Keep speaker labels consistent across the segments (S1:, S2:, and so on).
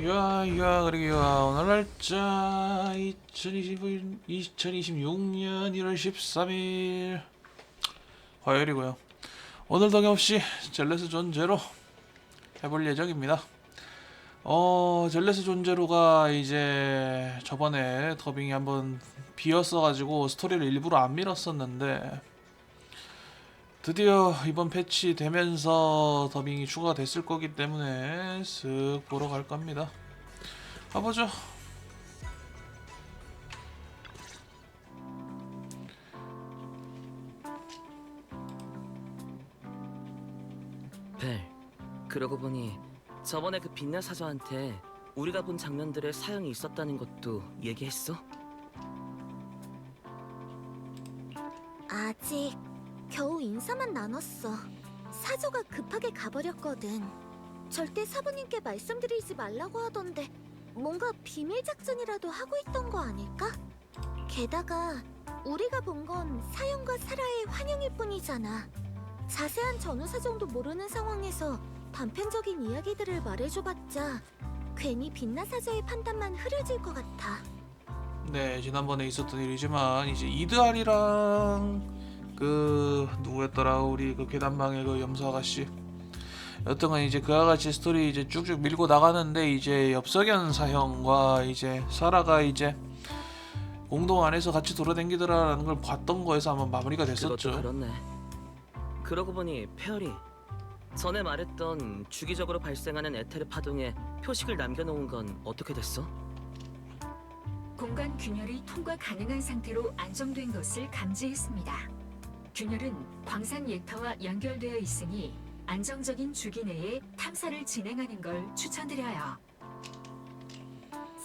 S1: 그리고 오늘 날짜 2026년 1월 13일 화요일이고요. 오늘도 어김없이 젤레스 존제로 해볼 예정입니다. 젤레스 존제로가 이제 저번에 더빙이 한번 비었어가지고 스토리를 일부러 안 밀었었는데 드디어 이번 패치 되면서 더빙이 추가가 됐을 거기 때문에 쓱 보러 갈 겁니다. 가보죠.
S2: 벨, 그러고 보니 저번에 그 빛나 사저한테 우리가 본 장면들의 사연이 있었다는 것도 얘기했어?
S3: 아직 겨우 인사만 나눴어. 사저가 급하게 가버렸거든. 절대 사부님께 말씀드리지 말라고 하던데 뭔가 비밀 작전이라도 하고 있던 거 아닐까? 게다가 우리가 본 건 사연과 사라의 환영일 뿐이잖아. 자세한 전후 사정도 모르는 상황에서 단편적인 이야기들을 말해줘봤자 괜히 빛나 사저의 판단만 흐려질 것 같아.
S1: 네, 지난번에 있었던 일이지만 이제 이드알이랑 그 누구였더라, 우리 그 계단방의 그 염소 아가씨, 여튼간 이제 그 아가씨 스토리 이제 쭉쭉 밀고 나가는데 이제 엽석연 사형과 이제 사라가 이제 공동 안에서 같이 돌아다니더라라는 걸 봤던 거에서 아마 마무리가
S2: 그것도
S1: 됐었죠.
S2: 그렇네. 그러고 보니 페어리, 전에 말했던 주기적으로 발생하는 에테르 파동에 표식을 남겨놓은 건 어떻게 됐어?
S4: 공간 균열이 통과 가능한 상태로 안정된 것을 감지했습니다. 균열은 광산 예터와 연결되어 있으니 안정적인 주기 내에 탐사를 진행하는 걸 추천드려요.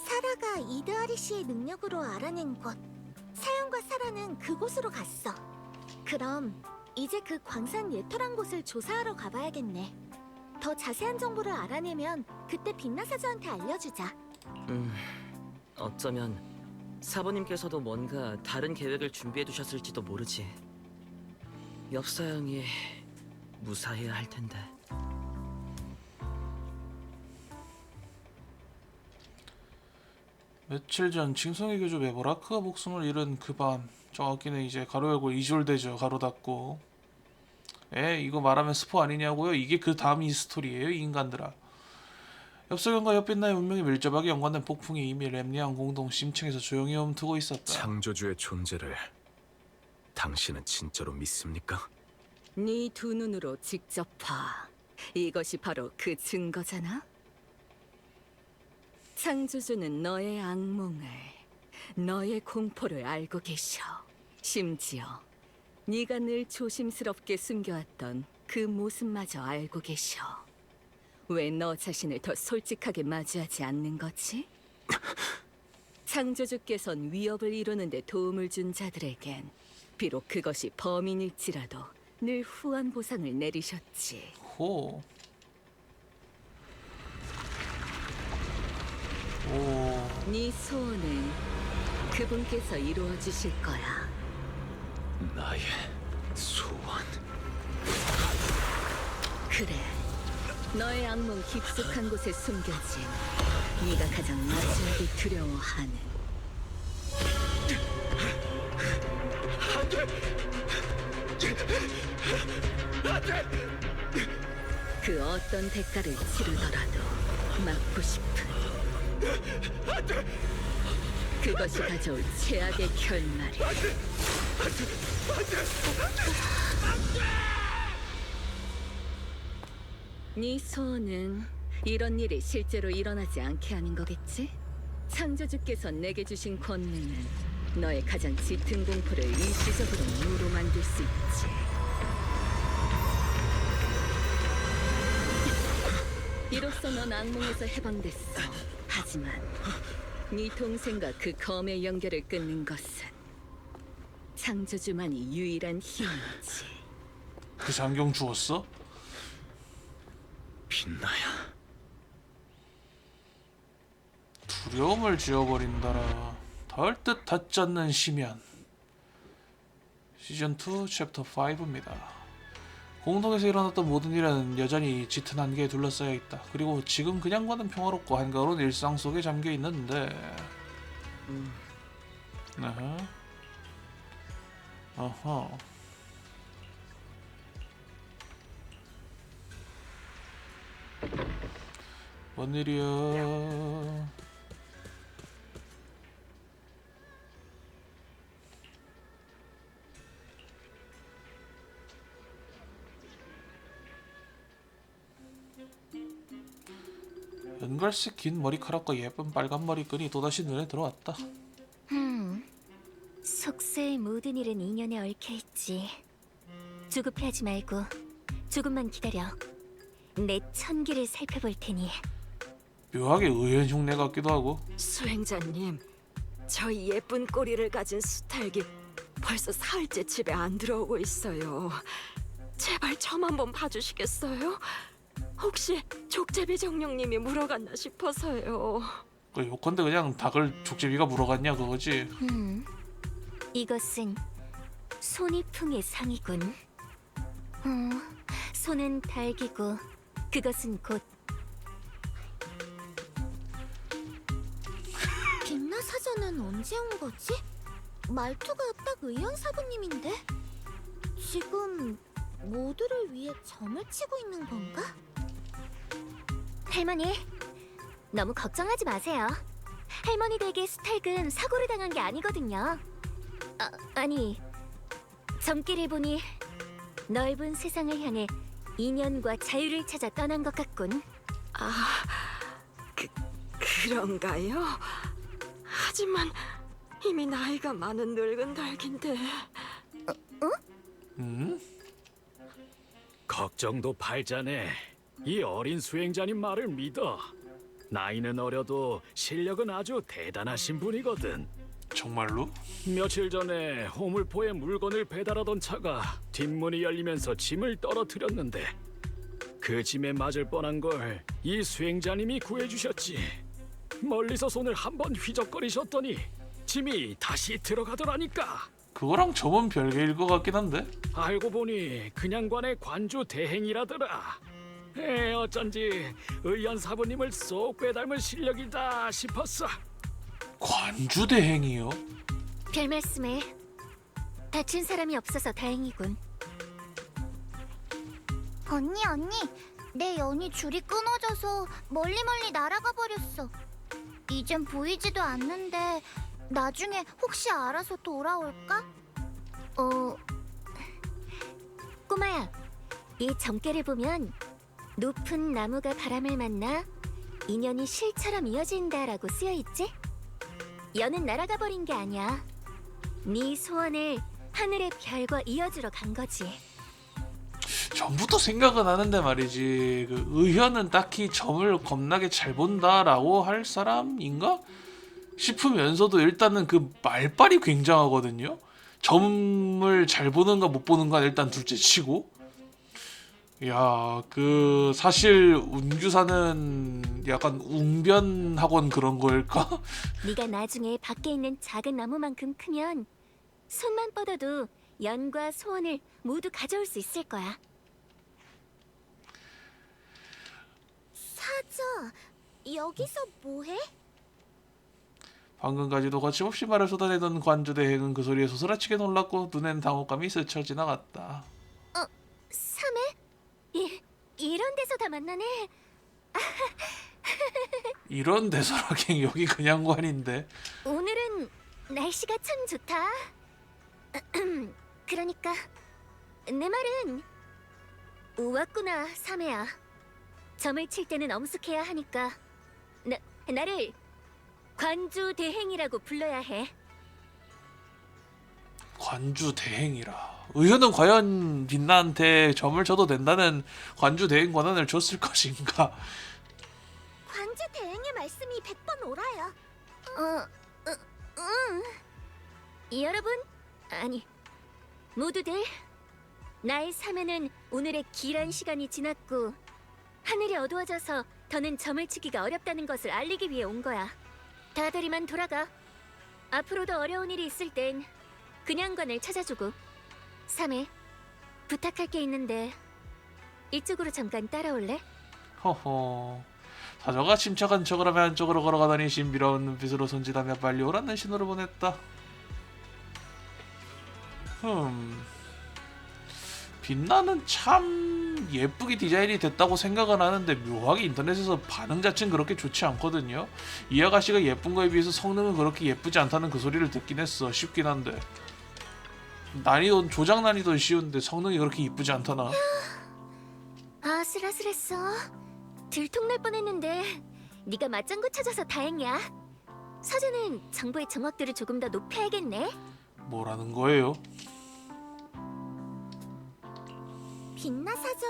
S3: 사라가 이드아리 씨의 능력으로 알아낸 곳. 사연과 사라는 그곳으로 갔어. 그럼 이제 그 광산 예터란 곳을 조사하러 가봐야겠네. 더 자세한 정보를 알아내면 그때 빛나 사저한테 알려주자.
S2: 어쩌면 사부님께서도 뭔가 다른 계획을 준비해 두셨을지도 모르지. 엽사형이 무사해야 할 텐데.
S1: 며칠 전 징성의 교주 메보라크가 목숨을 잃은 그 밤, 정확히는 이제 가로 열고 2졸되죠. 가로 닫고. 이거 말하면 스포 아니냐고요? 이게 그 다음 스토리예요, 이 인간들아. 엽서경과 엽빛나의 운명이 밀접하게 연관된 폭풍이 이미 렘니안 공동 심층에서 조용히 멈트고 있었다.
S5: 창조주의 존재를 당신은 진짜로 믿습니까?
S6: 네 두 눈으로 직접 봐. 이것이 바로 그 증거잖아. 창조주는 너의 악몽을, 너의 공포를 알고 계셔. 심지어 네가 늘 조심스럽게 숨겨왔던 그 모습마저 알고 계셔. 왜 너 자신을 더 솔직하게 마주하지 않는 거지? 창조주께선 위협을 이루는 데 도움을 준 자들에겐 비록 그것이 범인일지라도 늘 후한 보상을 내리셨지.
S1: 호. 오.
S6: 네 소원은 그분께서 이루어 주실 거야.
S5: 나의 소원.
S6: 그래. 너의 악몽 깊숙한 곳에 숨겨진 네가 가장 마지막에 두려워하는 그 어떤 대가를 치르더라도 막고 싶은 그것이 가져올 최악의 결말이. 네 소원은 이런 일이 실제로 일어나지 않게 하는 거겠지? 창조주께서 내게 주신 권능은 너의 가장 짙은 공포를 일시적으로 무로 만들 수 있지. 이로써 넌 악몽에서 해방됐어. 하지만 네 동생과 그 검의 연결을 끊는 것은 창조주만이 유일한 힘이지.
S1: 그 장경 주웠어?
S5: 빛나야.
S1: 두려움을 지어버린다라. 닿을 듯 닿지 않는 심연. 시즌2 챕터 5입니다. 공동에서 일어났던 모든 일은 여전히 짙은 한계에 둘러싸여 있다. 그리고 지금 그냥과는 평화롭고 한가로운 일상 속에 잠겨 있는데. 어허. 어허. 뭔 일이야? 연갈색 긴 머리카락과 예쁜 빨간 머리끈이 또다시 눈에 들어왔다.
S3: 속세의 모든 일은 인연에 얽혀있지. 조급해하지 말고 조금만 기다려. 내 천기를 살펴볼 테니.
S1: 묘하게 의연 흉내 같기도 하고.
S6: 수행자님, 저희 예쁜 꼬리를 가진 수탈기 벌써 사흘째 집에 안 들어오고 있어요. 제발 점 한번 봐주시겠어요? 혹시 족제비 정령님이 물어갔나 싶어서요.
S1: 그 요컨대 그냥 닭을 족제비가 물어갔냐 그거지.
S3: 이것은 손이풍의 상이군. 손은 닭이고 그것은 곧 빛나 사전은 언제 온 거지? 말투가 딱 의연 사부님인데? 지금 모두를 위해 점을 치고 있는 건가? 할머니, 너무 걱정하지 마세요. 할머니 댁의 스탈은 사고를 당한 게 아니거든요. 아니, 점괘를 보니 넓은 세상을 향해 인연과 자유를 찾아 떠난 것 같군.
S6: 그런가요? 하지만 이미 나이가 많은 늙은 닭인데.
S5: 걱정도 팔자네. 이 어린 수행자님 말을 믿어. 나이는 어려도 실력은 아주 대단하신 분이거든.
S1: 정말로?
S5: 며칠 전에 호물포에 물건을 배달하던 차가 뒷문이 열리면서 짐을 떨어뜨렸는데 그 짐에 맞을 뻔한 걸 이 수행자님이 구해주셨지. 멀리서 손을 한번 휘적거리셨더니 짐이 다시 들어가더라니까.
S1: 그거랑 점은 별개일 것 같긴 한데.
S5: 알고 보니 그냥관의 관주 대행이라더라. 어쩐지 의연 사부님을 쏙 빼닮은 실력이다 싶었어.
S1: 관주 대행이요?
S3: 별 말씀을. 다친 사람이 없어서 다행이군. 언니, 내 연이 줄이 끊어져서 멀리 날아가 버렸어. 이젠 보이지도 않는데 나중에 혹시 알아서 돌아올까? 꼬마야, 이 점괘를 보면 높은 나무가 바람을 만나 인연이 실처럼 이어진다라고 쓰여있지? 연은 날아가 버린 게 아니야. 네 소원을 하늘의 별과 이어주러 간 거지.
S1: 전부터 생각은 하는데 말이지. 그 의현은 딱히 점을 겁나게 잘 본다라고 할 사람인가 싶으면서도 일단은 그 말빨이 굉장하거든요. 점을 잘 보는가 못 보는가 일단 둘째치고. 야, 그 사실 운규사는 약간 웅변 학원 그런 걸까?
S3: 네가 나중에 밖에 있는 작은 나무만큼 크면 손만 뻗어도 연과 소원을 모두 가져올 수 있을 거야. 사자, 여기서 뭐해?
S1: 방금까지도 거침없이 말을 쏟아내던 관주 대행은 그 소리에 소스라치게 놀랐고 눈엔 당혹감이 스쳐 지나갔다.
S3: 삼해? 이런 데서 다 만나네.
S1: 이런 데서라긴 여기 그냥 관인데.
S3: 오늘은 날씨가 참 좋다. 그러니까 내 말은 왔구나, 삼해야. 점을 칠 때는 엄숙해야 하니까 나를 관주 대행이라고 불러야 해.
S1: 관주 대행이라. 의현은 과연 빛나한테 점을 쳐도 된다는 관주 대행 권한을 줬을 것인가?
S3: 관주 대행의 말씀이 100번 옳아요. 응. 여러분, 아니, 모두들, 나의 삶에는 오늘의 길한 시간이 지났고 하늘이 어두워져서 더는 점을 치기가 어렵다는 것을 알리기 위해 온 거야. 다들 이만 돌아가. 앞으로도 어려운 일이 있을 땐 그냥관을 찾아주고. 삼해, 부탁할 게 있는데 이쪽으로 잠깐 따라올래?
S1: 허허. 사저가 침착한 척을 하며 안쪽으로 걸어가더니 신비로운 눈빛으로 손짓하며 빨리 오라는 신호를 보냈다. 빛나는 참 예쁘게 디자인이 됐다고 생각은 하는데 묘하게 인터넷에서 반응 자체는 그렇게 좋지 않거든요. 이 아가씨가 예쁜 거에 비해서 성능은 그렇게 예쁘지 않다는 그 소리를 듣긴 했어. 쉽긴 한데 난이도 조작 난이도는 쉬운데 성능이 그렇게 이쁘지 않다나.
S3: 아슬아슬했어. 들통날 뻔했는데 네가 맞장구 찾아서 다행이야. 사전은 정보의 정확도를 조금 더 높여야겠네.
S1: 뭐라는 거예요?
S3: 빛나 사저,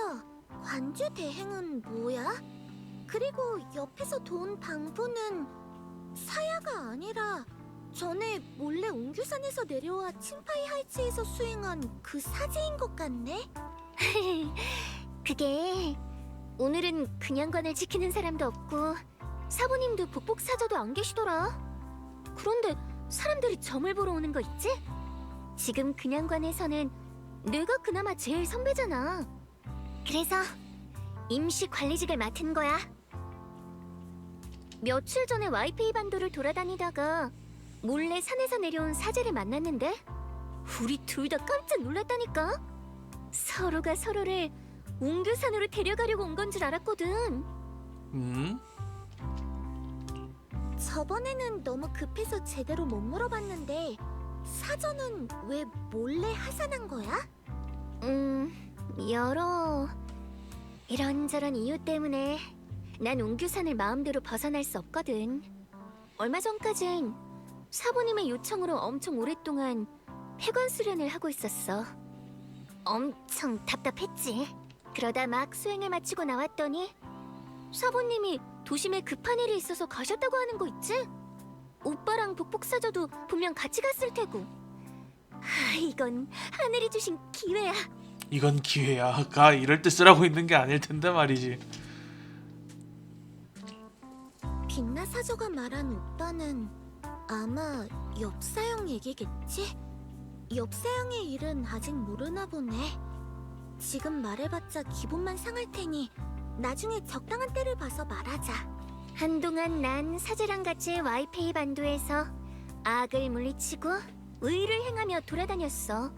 S3: 관주 대행은 뭐야? 그리고 옆에서 돈 방부는 사야가 아니라 전에 몰래 웅규산에서 내려와 칭파이 할지에서 수행한 그 사제인 것 같네? 그게 오늘은 그냥관을 지키는 사람도 없고 사부님도 북북 사저도 안 계시더라. 그런데 사람들이 점을 보러 오는 거 있지? 지금 그냥관에서는 내가 그나마 제일 선배잖아. 그래서 임시 관리직을 맡은 거야. 며칠 전에 와이페이 반도를 돌아다니다가 몰래 산에서 내려온 사제를 만났는데 우리 둘 다 깜짝 놀랐다니까. 서로가 서로를 웅교산으로 데려가려고 온 건 줄 알았거든. 저번에는 너무 급해서 제대로 못 물어봤는데 사전은 왜 몰래 하산한 거야? 여러 이런저런 이유 때문에 난 웅규산을 마음대로 벗어날 수 없거든. 얼마 전까진 사부님의 요청으로 엄청 오랫동안 폐관 수련을 하고 있었어. 엄청 답답했지. 그러다 막 수행을 마치고 나왔더니 사부님이 도심에 급한 일이 있어서 가셨다고 하는 거 있지? 오빠랑 북북사저도 분명 같이 갔을 테고. 이건 하늘이 주신 기회야.
S1: 이건 기회야. 가 이럴 때 쓰라고 있는 게 아닐 텐데 말이지.
S3: 빛나 사저가 말한 오빠는 아마 엽사형 얘기겠지? 엽사형의 일은 아직 모르나 보네. 지금 말해봤자 기분만 상할 테니 나중에 적당한 때를 봐서 말하자. 한동안 난 사제랑 같이 와이페이 반도에서 악을 물리치고 의를 행하며 돌아다녔어.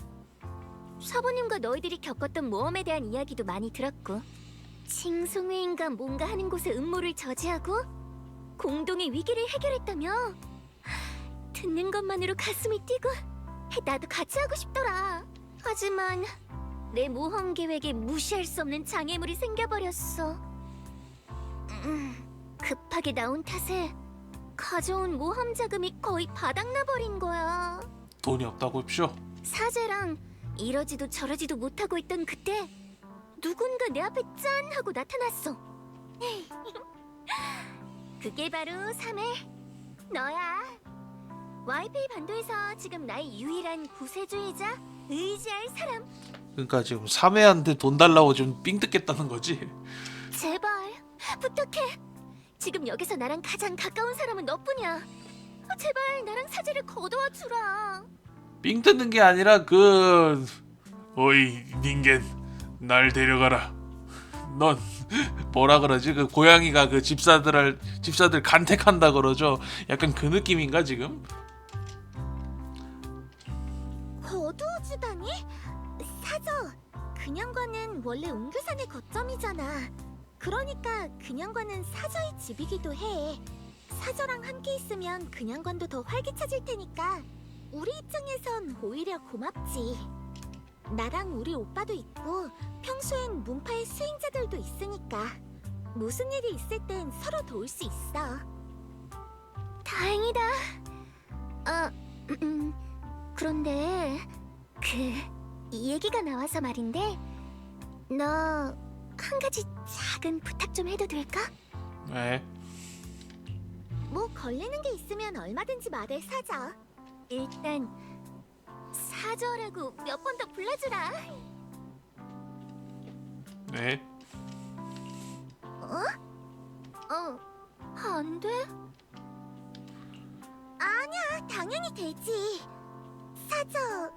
S3: 사부님과 너희들이 겪었던 모험에 대한 이야기도 많이 들었고, 칭송회인가 뭔가 하는 곳에 음모를 저지하고 공동의 위기를 해결했다며. 듣는 것만으로 가슴이 뛰고 나도 같이 하고 싶더라. 하지만 내 모험 계획에 무시할 수 없는 장애물이 생겨버렸어. 급하게 나온 탓에 가져온 모험 자금이 거의 바닥나버린 거야.
S1: 돈이 없다고 합쇼.
S3: 사제랑 이러지도 저러지도 못하고 있던 그때 누군가 내 앞에 짠 하고 나타났어. 그게 바로 3회 너야. 와이페이 반도에서 지금 나의 유일한 구세주이자 의지할 사람.
S1: 그러니까 지금 3회한테 돈 달라고 좀 삥 뜯겠다는 거지.
S3: 제발 부탁해. 지금 여기서 나랑 가장 가까운 사람은 너뿐이야. 제발 나랑 사제를 거두어 주라.
S1: 삥 뜯는 게 아니라 어이 닌겐 날 데려가라. 넌 뭐라 그러지? 그 고양이가 그 집사들 간택한다 그러죠. 약간 그 느낌인가 지금?
S3: 거두어 주다니? 사저, 그냥과는 원래 웅규산의 거점이잖아. 그러니까 그냥과는 사저의 집이기도 해. 사저랑 함께 있으면 그냥관도 더 활기차질 테니까 우리 입장에선 오히려 고맙지. 나랑 우리 오빠도 있고 평소엔 문파의 수행자들도 있으니까 무슨 일이 있을 땐 서로 도울 수 있어. 다행이다. 그런데 이 얘기가 나와서 말인데 너 한 가지 작은 부탁 좀 해도 될까?
S1: 네.
S3: 뭐 걸리는 게 있으면 얼마든지 말해 사자. 일단 사저라고 몇 번 더 불러주라.
S1: 네.
S3: 안 돼? 아니야, 당연히 되지. 사저.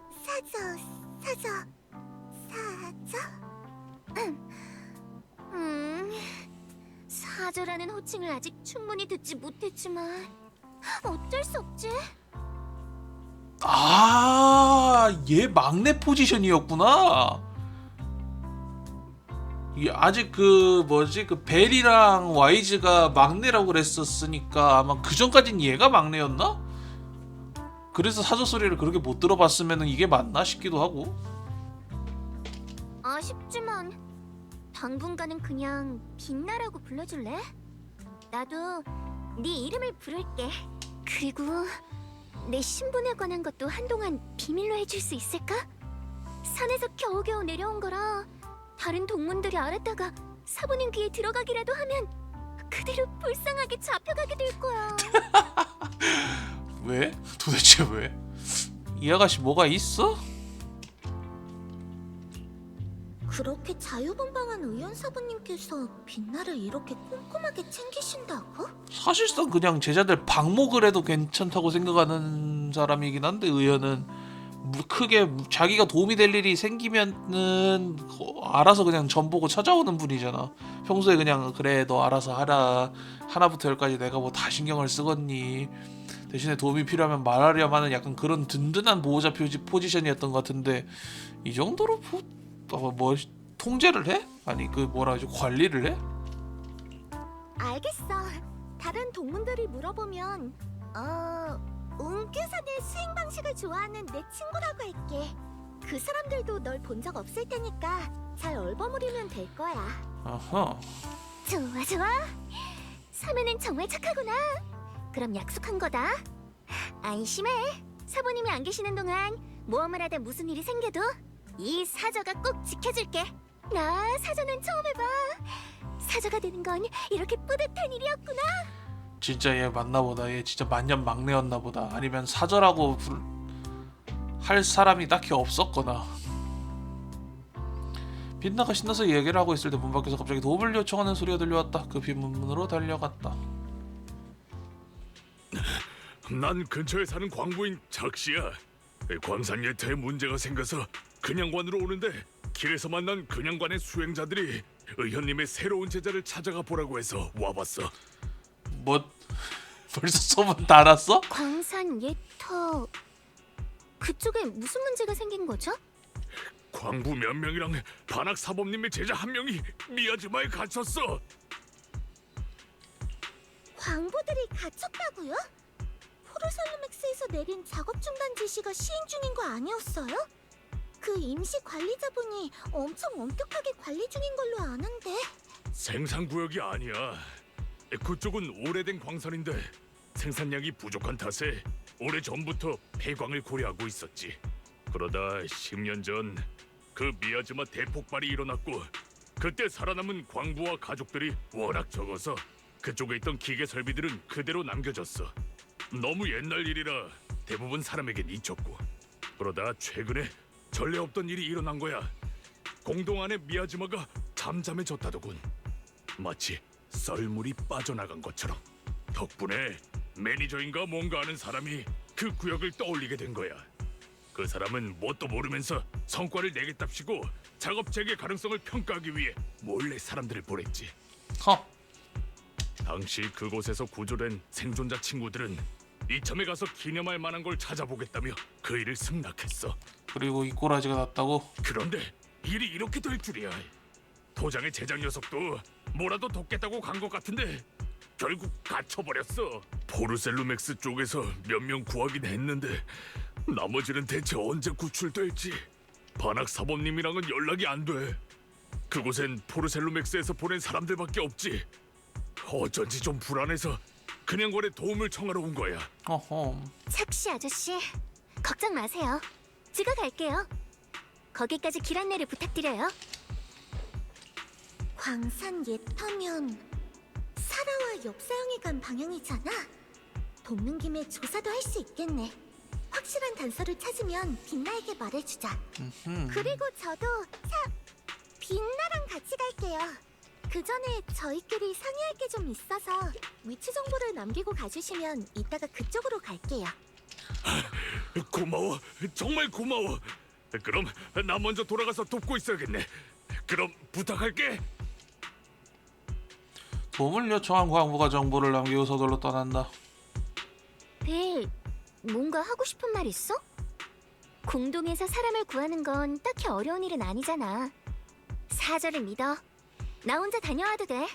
S3: 사저라는 호칭을 아직 충분히 듣지 못했지만 어쩔 수 없지.
S1: 얘 막내 포지션이었구나. 이게 아직 그 벨이랑 와이즈가 막내라고 그랬었으니까 아마 그 전까진 얘가 막내였나? 그래서 사저 소리를 그렇게 못 들어봤으면 이게 맞나 싶기도 하고.
S3: 아쉽지만 당분간은 그냥 빛나라고 불러줄래? 나도 네 이름을 부를게. 그리고 내 신분에 관한 것도 한동안 비밀로 해줄 수 있을까? 산에서 겨우겨우 내려온 거라 다른 동문들이 알았다가 사부님 귀에 들어가기라도 하면 그대로 불쌍하게 잡혀가게 될 거야.
S1: 왜? 도대체 왜? 이 아가씨 뭐가 있어?
S3: 그렇게 자유분방한 의원 사부님께서 빛나를 이렇게 꼼꼼하게 챙기신다고?
S1: 사실상 그냥 제자들 방목을 해도 괜찮다고 생각하는 사람이긴 한데 의연은 크게 자기가 도움이 될 일이 생기면은 알아서 그냥 전 보고 찾아오는 분이잖아. 평소에 그냥 그래 너 알아서 하라, 하나부터 열까지 내가 뭐 다 신경을 쓰겠니, 대신에 도움이 필요하면 말하렴 하는 약간 그런 든든한 보호자 포지션이었던 것 같은데 이 정도로 뭐 통제를 해? 아니 그 뭐라 하지, 관리를 해?
S3: 알겠어. 다른 동문들이 물어보면 웅규산의 수행 방식을 좋아하는 내 친구라고 할게. 그 사람들도 널 본 적 없을 테니까 잘 얼버무리면 될 거야.
S1: 아하.
S3: 좋아 좋아. 사면은 정말 착하구나. 그럼 약속한 거다. 안심해. 사부님이 안 계시는 동안 모험을 하다 무슨 일이 생겨도 이 사저가 꼭 지켜줄게. 나 사저는 처음 해봐. 사저가 되는 건 이렇게 뿌듯한 일이었구나.
S1: 진짜 얘 맞나보다. 얘 진짜 만년 막내였나보다. 아니면 사저라고 할 사람이 딱히 없었거나. 빛나가 신나서 얘기를 하고 있을 때 문 밖에서 갑자기 도움을 요청하는 소리가 들려왔다. 그 빈문으로 달려갔다.
S5: 난 근처에 사는 광부인 작시야. 광산 예태에 문제가 생겨서 근양관으로 오는데 길에서 만난 근양관의 수행자들이 의현님의 새로운 제자를 찾아가 보라고 해서 와봤어.
S1: 뭐 벌써 소문 다 났어?
S3: 광산 예터 그쪽에 무슨 문제가 생긴 거죠?
S5: 광부 몇 명이랑 반학 사범님의 제자 한 명이 미야지마에 갇혔어.
S3: 광부들이 갇혔다고요? 포르살루맥스에서 내린 작업 중단 지시가 시행 중인 거 아니었어요? 그 임시 관리자분이 엄청 엄격하게 관리 중인 걸로 아는데.
S5: 생산구역이 아니야. 그쪽은 오래된 광산인데 생산량이 부족한 탓에 오래전부터 폐광을 고려하고 있었지. 그러다 10년 전 그 미야지마 대폭발이 일어났고 그때 살아남은 광부와 가족들이 워낙 적어서 그쪽에 있던 기계 설비들은 그대로 남겨졌어. 너무 옛날 일이라 대부분 사람에겐 잊혔고, 그러다 최근에 전례 없던 일이 일어난 거야. 공동 안에 미야지마가 잠잠해졌다더군. 마치 썰물이 빠져나간 것처럼. 덕분에 매니저인가 뭔가 하는 사람이 그 구역을 떠올리게 된 거야. 그 사람은 뭣도 모르면서 성과를 내겠답시고 작업 재개 가능성을 평가하기 위해 몰래 사람들을 보냈지.
S1: 허.
S5: 당시 그곳에서 구조된 생존자 친구들은 이참에 가서 기념할 만한 걸 찾아보겠다며 그 일을 승낙했어.
S1: 그리고 이 꼬라지가 났다고?
S5: 그런데 일이 이렇게 될 줄이야. 도장의 제작 녀석도 뭐라도 돕겠다고 간 것 같은데 결국 갇혀버렸어. 포르셀루맥스 쪽에서 몇 명 구하긴 했는데 나머지는 대체 언제 구출될지. 반학 사범님이랑은 연락이 안 돼. 그곳엔 포르셀루맥스에서 보낸 사람들밖에 없지. 어쩐지 좀 불안해서 근양관에 도움을 청하러 온 거야.
S1: 어허.
S3: 착시 아저씨, 걱정 마세요. 제가 갈게요. 거기까지 길 안내를 부탁드려요. 광산 예터면 사라와 옆사형이 간 방향이잖아. 돕는 김에 조사도 할 수 있겠네. 확실한 단서를 찾으면 빛나에게 말해주자. 그리고 저도 빛나랑 같이 갈게요. 그 전에 저희끼리 상의할 게 좀 있어서 위치 정보를 남기고 가주시면 이따가 그쪽으로 갈게요.
S5: 고마워. 정말 고마워. 그럼 나 먼저 돌아가서 돕고 있어야겠네. 그럼 부탁할게.
S1: 도움을 요청한 광부가 정보를 남기고 서둘러 떠난다.
S3: 벨, 뭔가 하고 싶은 말 있어? 공동에서 사람을 구하는 건 딱히 어려운 일은 아니잖아. 사절을 믿어. 나 혼자 다녀와도 돼.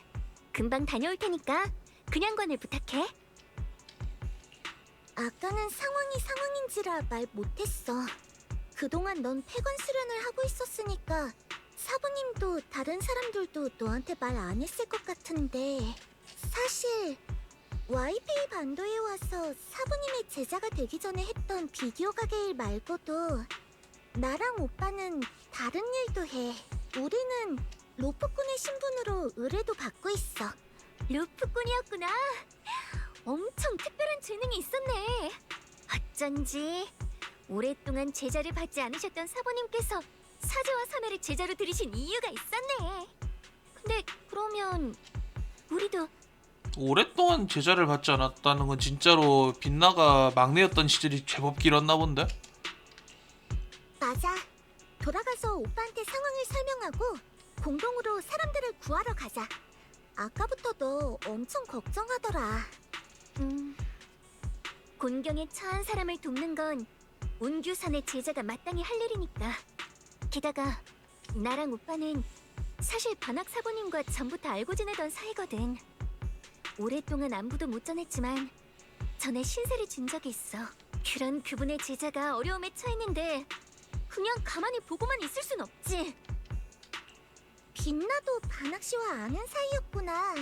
S3: 금방 다녀올 테니까 그냥관을 부탁해. 아까는 상황인지라 말 못했어. 그동안 넌 폐관 수련을 하고 있었으니까 사부님도 다른 사람들도 너한테 말 안 했을 것 같은데 사실 와이페이 반도에 와서 사부님의 제자가 되기 전에 했던 비디오 가게 일 말고도 나랑 오빠는 다른 일도 해. 우리는 로프꾼의 신분으로 의뢰도 받고 있어. 로프꾼이었구나. 엄청 특별한 재능이 있었네. 어쩐지 오랫동안 제자를 받지 않으셨던 사부님께서 사제와 사매를 제자로 들이신 이유가 있었네. 근데 그러면 우리도
S1: 오랫동안 제자를 받지 않았다는 건 진짜로 빛나가 막내였던 시절이 제법 길었나 본데?
S3: 맞아. 돌아가서 오빠한테 상황을 설명하고 공동으로 사람들을 구하러 가자. 아까부터 너 엄청 걱정하더라. 곤경에 처한 사람을 돕는 건 운규선의 제자가 마땅히 할 일이니까. 게다가 나랑 오빠는 사실 반학 사부님과 전부터 알고 지내던 사이거든. 오랫동안 안부도 못 전했지만 전에 신세를 진 적이 있어. 그런 그분의 제자가 어려움에 처했는데 그냥 가만히 보고만 있을 순 없지. 빛나도 반학 씨와 아는 사이였구나.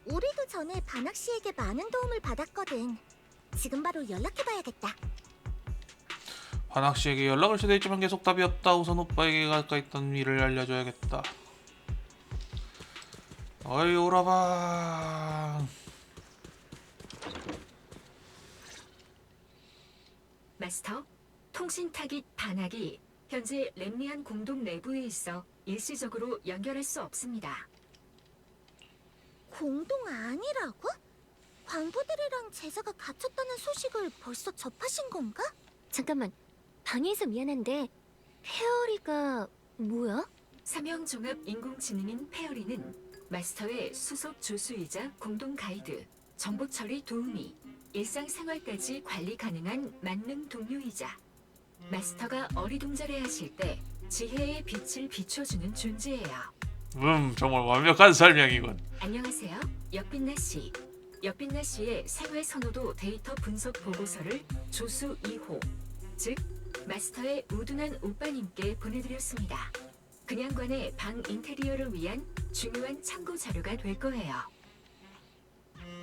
S3: 우리도 전에 반학 씨에게 많은 도움을 받았거든. 지금 바로 연락해봐야겠다.
S1: 반학 씨에게 연락을 시도했지만 계속 답이 없다. 우선 오빠에게 가까이 있던 일을 알려줘야겠다. 어이 오라방.
S4: 마스터, 통신 타깃 반학이 현재 렘리안 공동 내부에 있어 일시적으로 연결할 수 없습니다.
S3: 공동 아니라고? 광부들이랑 제자가 갇혔다는 소식을 벌써 접하신 건가? 잠깐만, 방해해서 미안한데 페어리가 뭐야?
S4: 삼형 종합 인공지능인 페어리는 마스터의 수석 조수이자 공동 가이드, 정보 처리 도우미, 일상생활까지 관리 가능한 만능 동료이자 마스터가 어리둥절해 하실 때 지혜의 빛을 비춰주는 존재예요.
S1: 정말 완벽한 설명이군.
S4: 안녕하세요. 옆빛나 씨. 옆빛나 씨의 생활 선호도 데이터 분석 보고서를 조수 2호, 즉 마스터의 우둔한 오빠님께 보내드렸습니다. 그냥관의 방 인테리어를 위한 중요한 참고 자료가 될 거예요.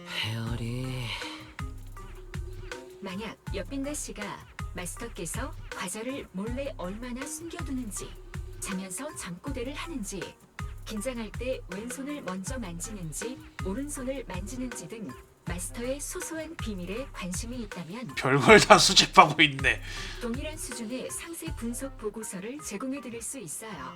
S2: 페어리...
S4: 만약 옆빛나 씨가 마스터께서 과자를 몰래 얼마나 숨겨두는지, 자면서 잠꼬대를 하는지, 긴장할 때 왼손을 먼저 만지는지 오른손을 만지는지 등 마스터의 소소한 비밀에 관심이 있다면
S1: 별걸 다 수집하고 있네.
S4: 동일한 수준의 상세 분석 보고서를 제공해 드릴 수 있어요.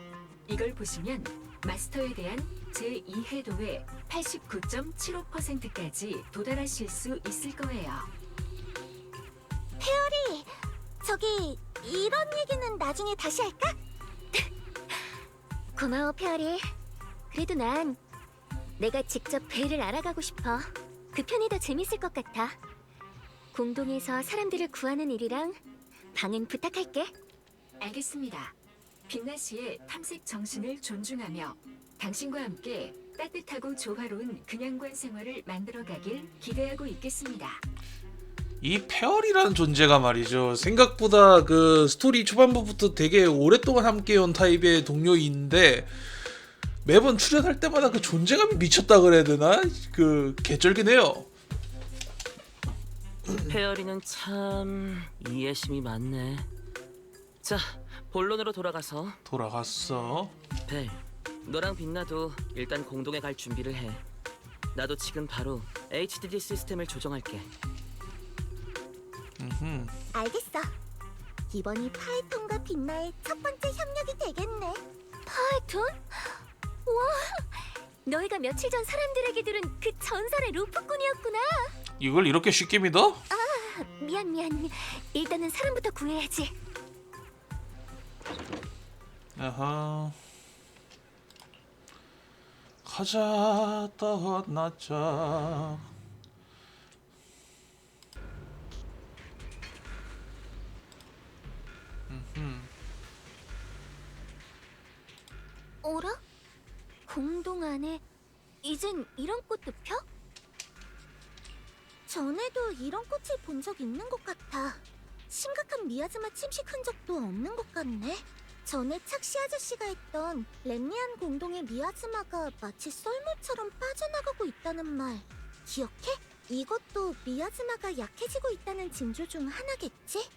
S4: 이걸 보시면 마스터에 대한 제2해도의 89.75%까지 도달하실 수 있을 거예요.
S3: 저기 이런 얘기는 나중에 다시 할까? 고마워 페어리. 그래도 난 내가 직접 벨을 알아가고 싶어. 그 편이 더 재밌을 것 같아. 공동에서 사람들을 구하는 일이랑 방은 부탁할게.
S4: 알겠습니다. 빛나 씨의 탐색 정신을 존중하며 당신과 함께 따뜻하고 조화로운 그냥관 생활을 만들어가길 기대하고 있겠습니다.
S1: 이 페어리라는 존재가 말이죠. 생각보다 그 스토리 초반부부터 되게 오랫동안 함께해온 타입의 동료인데 매번 출연할 때마다 그 존재감이 미쳤다 그래야 되나? 그 개쩔긴 해요.
S2: 페어리는 참 이해심이 많네. 자, 본론으로
S1: 돌아갔어.
S2: 벨, 너랑 빛나도 일단 공동에 갈 준비를 해. 나도 지금 바로 HDD 시스템을 조정할게.
S3: 알겠어. 이번이 파이톤과 빛나의 첫 번째 협력이 되겠네. 파이톤? 와, 너희가 며칠 전 사람들에게 들은 그 전설의 루프꾼이었구나.
S1: 이걸 이렇게 쉽게 믿어?
S3: 미안. 일단은 사람부터 구해야지.
S1: 아하. 가자 떠나자.
S3: 어라? 공동 안에 이젠 이런 꽃도 펴? 전에도 이런 꽃을 본 적 있는 것 같아. 심각한 미아즈마 침식 흔적도 없는 것 같네. 전에 착시 아저씨가 했던 렘리안 공동의 미아즈마가 마치 썰물처럼 빠져나가고 있다는 말 기억해? 이것도 미아즈마가 약해지고 있다는 징조 중 하나겠지?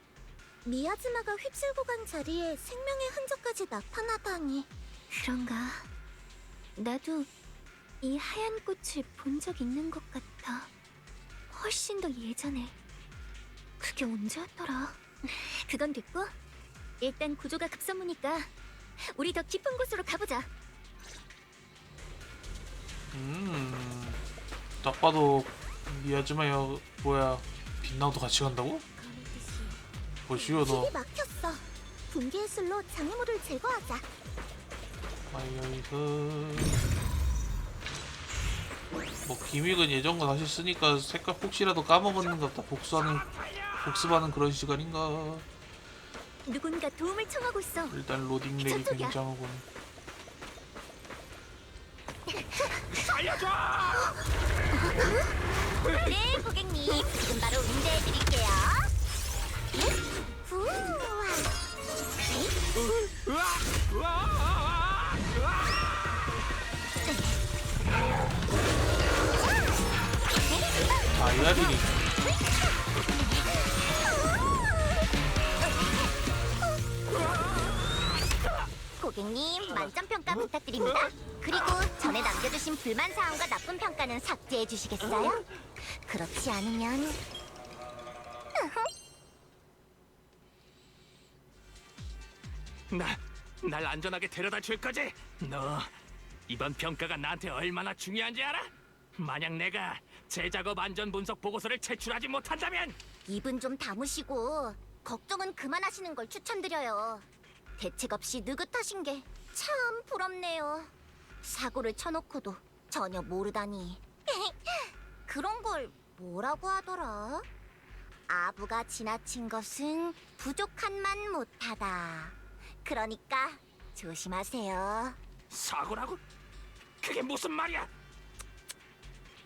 S3: 미아즈마가 휩쓸고 간 자리에 생명의 흔적까지 나타나다니. 그런가? 나도 이 하얀 꽃을 본 적 있는 것 같아. 훨씬 더 예전에. 그게 언제였더라? 그건 됐고, 일단 구조가 급선무니까 우리 더 깊은 곳으로 가보자.
S1: 딱 봐도 미야즈마야 뭐야 빛나도 같이 간다고? 뭐시오 너.
S3: 길이 막혔어. 분기예술로 장애물을 제거하자.
S1: 뭐 기믹은 예전과 다시 쓰니까 색깔 혹시라도 까먹었는 것 같다. 복습하는 그런 시간인가.
S3: 누군가 도움을 청하고 있어.
S1: 일단 로딩 렉이
S3: 저쪽이야.
S1: 굉장하군.
S3: 네, 고객님. 지금 바로 응대해드릴게요.
S1: 다이아리니.
S3: 고객님, 만점평가 부탁드립니다. 그리고 전에 남겨주신 불만사항과 나쁜 평가는 삭제해 주시겠어요? 그렇지 않으면...
S5: 날 안전하게 데려다 줄 거지? 너 이번 평가가 나한테 얼마나 중요한지 알아? 만약 내가 재작업 안전 분석 보고서를 제출하지 못한다면
S3: 입은 좀 다무시고 걱정은 그만하시는 걸 추천드려요. 대책 없이 느긋하신 게 참 부럽네요. 사고를 쳐놓고도 전혀 모르다니. 그런 걸 뭐라고 하더라? 아부가 지나친 것은 부족한만 못하다. 그러니까 조심하세요.
S5: 사고라고? 그게 무슨 말이야?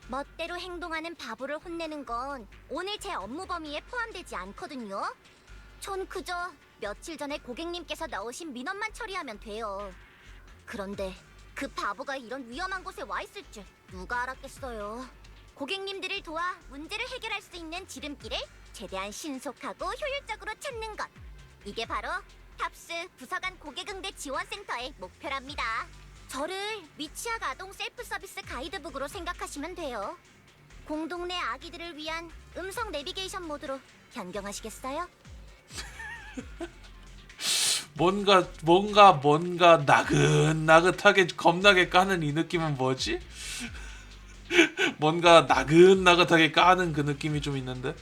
S3: 멋대로 행동하는 바보를 혼내는 건 오늘 제 업무 범위에 포함되지 않거든요. 전 그저 며칠 전에 고객님께서 넣으신 민원만 처리하면 돼요. 그런데 그 바보가 이런 위험한 곳에 와 있을 줄 누가 알았겠어요. 고객님들을 도와 문제를 해결할 수 있는 지름길을 최대한 신속하고 효율적으로 찾는 것. 이게 바로 탑스 부서간 고객응대 지원센터의 목표랍니다. 저를 미취학 아동 셀프 서비스 가이드북으로 생각하시면 돼요. 공동 내 아기들을 위한 음성 내비게이션 모드로 변경하시겠어요?
S1: 뭔가 나긋나긋하게 겁나게 까는 이 느낌은 뭐지? 뭔가 나긋나긋하게 까는 그 느낌이 좀 있는데.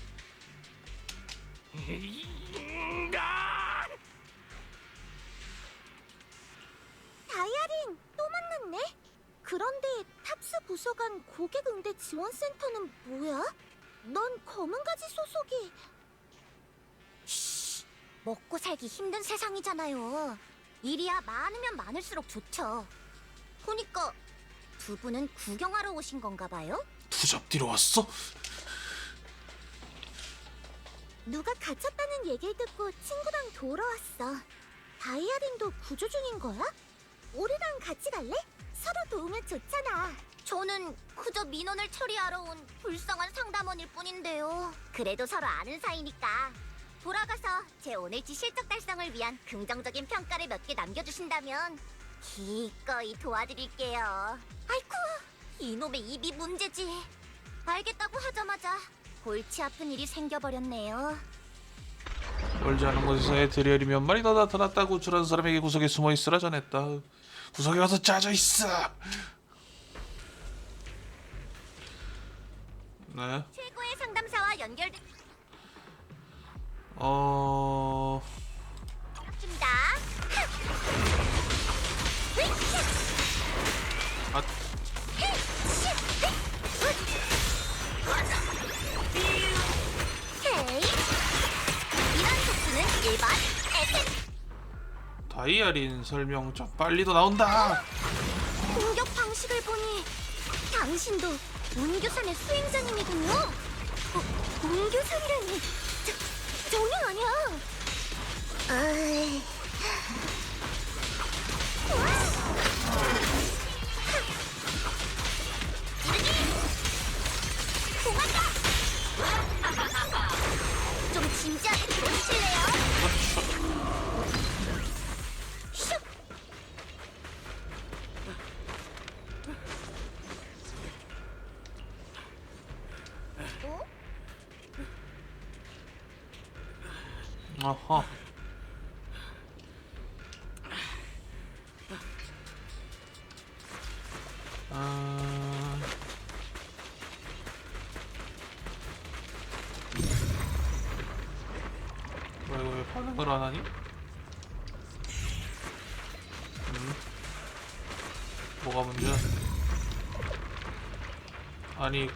S3: 다이아린 또 만났네. 그런데 탑스 부서간 고객응대 지원센터는 뭐야? 넌 검은가지 소속이... 쉬, 먹고 살기 힘든 세상이잖아요. 일이야 많으면 많을수록 좋죠. 보니까 두 분은 구경하러 오신 건가 봐요?
S1: 투잡 뒤로 왔어?
S3: 누가 갇혔다는 얘기를 듣고 친구랑 돌아왔어. 다이아린도 구조 중인 거야? 우리랑 같이 갈래? 서로 도우면 좋잖아. 저는 그저 민원을 처리하러 온 불쌍한 상담원일 뿐인데요. 그래도 서로 아는 사이니까 돌아가서 제 오늘치 실적 달성을 위한 긍정적인 평가를 몇 개 남겨주신다면 기꺼이 도와드릴게요. 아이쿠, 이놈의 입이 문제지. 알겠다고 하자마자 골치 아픈 일이 생겨버렸네요.
S1: 멀지 않은 곳에서 에테리얼이 몇 마리 더 나타났다고 우쭐한 사람에게 구석에 숨어 있으라 전했다. 구석에 가서 짜져 있어. 네.
S3: 최고의 상담사와 연결됩니다. 일반
S1: 다이아린 설명 좀 빨리도 나온다.
S3: 공격 방식을 보니 당신도 운교산의 수행자님이군요. 운교산이라니 전혀 아니야. 어이. 고맙다. 좀 진지하게 들어주실래요? 슉! 어?
S1: 어허. 이거 왜 반응을 안 하니? 뭐가 문제야? 아니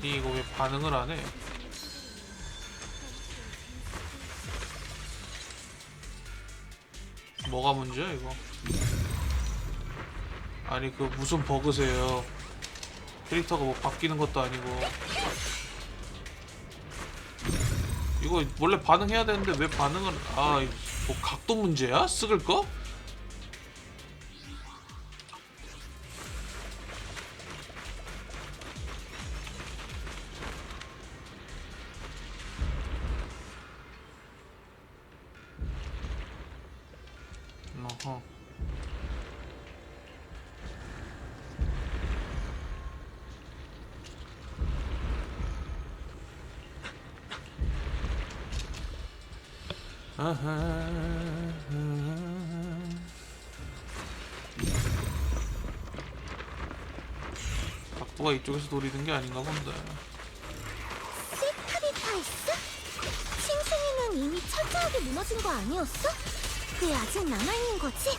S1: 이거 왜 반응을 안 해? 뭐가 문제야 이거? 아니 그 무슨 버그세요? 캐릭터가 뭐 바뀌는 것도 아니고 이거 원래 반응해야 되는데 왜 반응을 뭐 각도 문제야? 쓰글 거? 어허. 각도가 이쪽에서 노리는 게 아닌가 본데.
S3: 시크릿하이스? 싱싱이는 이미 철저하게 무너진 거 아니었어? 왜 아직 남아있는 거지?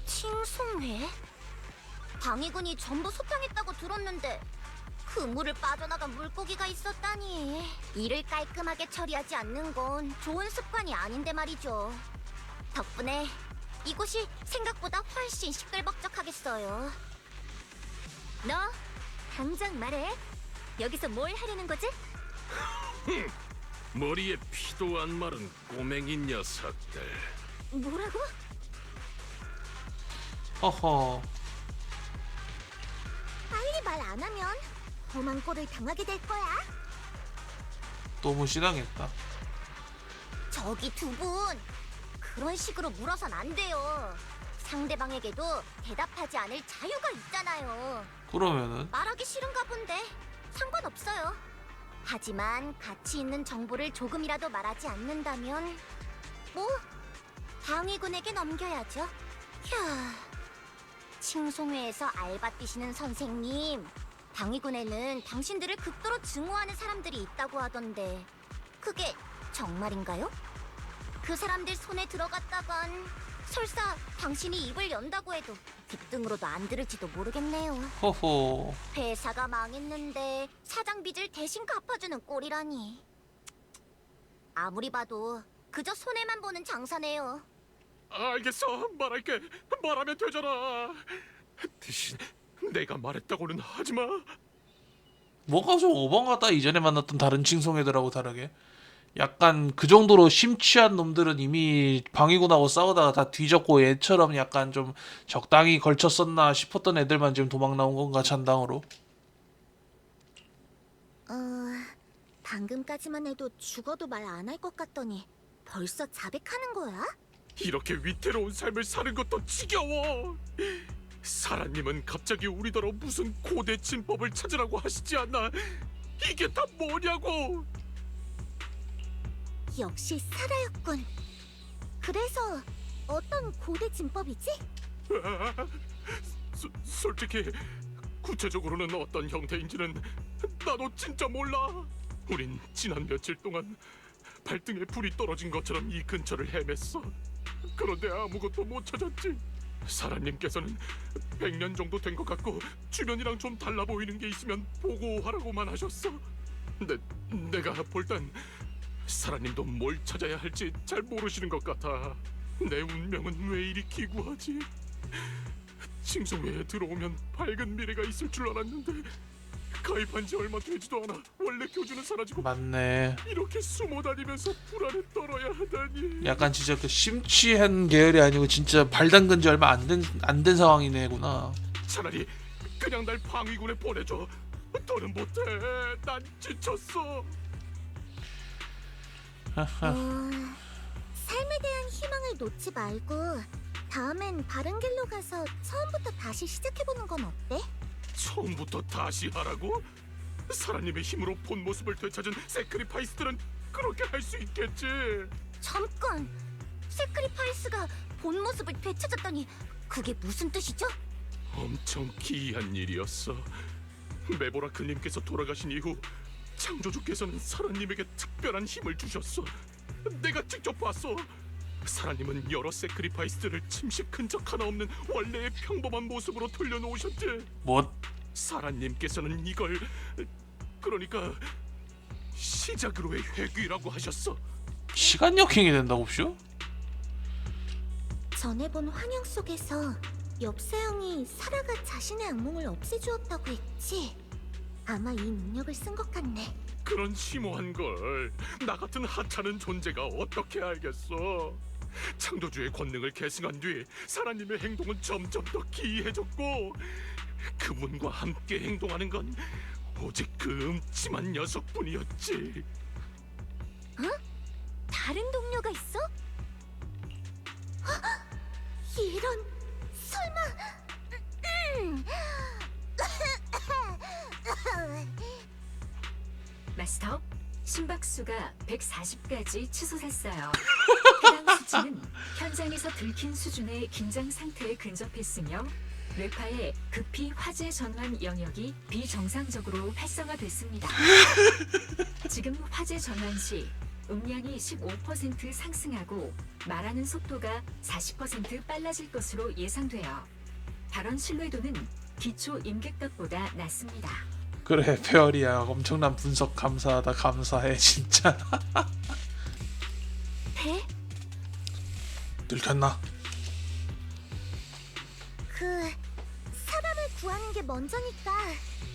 S3: 칭송회? 방위군이 전부 소탕했다고 들었는데 그물을 빠져나간 물고기가 있었다니. 일을 깔끔하게 처리하지 않는 건 좋은 습관이 아닌데 말이죠. 덕분에 이곳이 생각보다 훨씬 시끌벅적하겠어요. 너 당장 말해. 여기서 뭘 하려는 거지?
S5: 머리에 피도 안 마른 꼬맹이 녀석들.
S3: 뭐라고?
S1: 허허.
S3: 빨리 말 안 하면 험한 꼴을 당하게 될 거야.
S1: 또 무시당했다.
S3: 저기 두 분, 그런 식으로 물어선 안 돼요. 상대방에게도 대답하지 않을 자유가 있잖아요.
S1: 그러면은
S3: 말하기 싫은가 본데 상관없어요. 하지만 가치 있는 정보를 조금이라도 말하지 않는다면 뭐 방위군에게 넘겨야죠. 휴. 칭송회에서 알바 뛰시는 선생님, 방위군에는 당신들을 극도로 증오하는 사람들이 있다고 하던데 그게 정말인가요? 그 사람들 손에 들어갔다간 설사 당신이 입을 연다고 해도 귓등으로도 안 들을지도 모르겠네요.
S1: 허허.
S3: 회사가 망했는데 사장 빚을 대신 갚아주는 꼴이라니. 아무리 봐도 그저 손해만 보는 장사네요.
S5: 알겠어, 말할게. 말하면 되잖아. 대신 내가 말했다고는 하지 마.
S1: 뭐가 좀 오버가다. 이전에 만났던 다른 칭송애들하고 다르게 약간 그 정도로 심취한 놈들은 이미 방위군하고 싸우다가 다 뒤졌고 얘처럼 약간 좀 적당히 걸쳤었나 싶었던 애들만 지금 도망 나온 건가, 잔당으로.
S3: 방금까지만 해도 죽어도 말 안 할 것 같더니 벌써 자백하는 거야?
S5: 이렇게 위태로운 삶을 사는 것도 지겨워. 사라님은 갑자기 우리더러 무슨 고대 진법을 찾으라고 하시지 않나? 이게 다 뭐냐고.
S3: 역시 사라였군. 그래서 어떤 고대 진법이지?
S5: 솔직히 구체적으로는 어떤 형태인지는 나도 진짜 몰라. 우린 지난 며칠 동안 발등에 불이 떨어진 것처럼 이 근처를 헤맸어. 그런데 아무것도 못 찾았지.
S7: 사라님께서는 100년 정도 된 것 같고 주변이랑 좀 달라 보이는 게 있으면 보고하라고만 하셨어. 내가 볼 땐 사라님도 뭘 찾아야 할지 잘 모르시는 것 같아. 내 운명은 왜 이리 기구하지? 징성회에 들어오면 밝은 미래가 있을 줄 알았는데 가입한 지 얼마 되지도 않아 원래 교주는 사라지고
S1: 맞네.
S7: 이렇게 숨어 다니면서 불안에 떨어야 하다니.
S1: 약간 진짜 그 심취한 계열이 아니고 진짜 발 담근 지 얼마 안 된 상황이네구나.
S7: 차라리 그냥 날 방위군에 보내줘. 더는 못해. 난 지쳤어.
S3: 삶에 대한 희망을 놓지 말고 다음엔 바른 길로 가서 처음부터 다시 시작해보는 건 어때?
S7: 처음부터 다시 하라고? 사라님의 힘으로 본 모습을 되찾은 세크리파이스들은 그렇게 할 수 있겠지.
S3: 잠깐! 세크리파이스가 본 모습을 되찾았다니 그게 무슨 뜻이죠?
S7: 엄청 기이한 일이었어. 메보라 그님께서 돌아가신 이후 창조주께서는 사라님에게 특별한 힘을 주셨어. 내가 직접 봤어. 사라님은 여러 세크리파이스들을 침식 흔적 하나 없는 원래의 평범한 모습으로 돌려놓으셨지.
S1: 뭐?
S7: 사라님께서는 이걸 그러니까 시작으로의 회귀라고 하셨어.
S1: 시간 역행이 된다고 쇼?
S3: 전에 본 환영 속에서 엽사형이 사라가 자신의 악몽을 없애주었다고 했지? 아마 이 능력을 쓴 것 같네.
S7: 그런 심오한 걸 나 같은 하찮은 존재가 어떻게 알겠어. 창조주의 권능을 계승한 뒤 사라님의 행동은 점점 더 기이해졌고 그분과 함께 행동하는 건 오직 그 음침한 녀석뿐이었지.
S3: 다른 동료가 있어? 헉! 이런... 설마...
S4: 마스터, 심박수가 140까지 치솟았어요. 해당 수치는 현장에서 들킨 수준의 긴장 상태에 근접했으며 뇌파의 급히 화재 전환 영역이 비정상적으로 활성화됐습니다. 지금 화재 전환 시 음량이 15% 상승하고 말하는 속도가 40% 빨라질 것으로 예상돼요. 발언 신뢰도는 기초 임객각보다 낮습니다.
S1: 그래 페어리야 엄청난 분석 감사해 진짜.
S3: 배?
S1: 들켰나?
S3: 사람을 구하는 게 먼저니까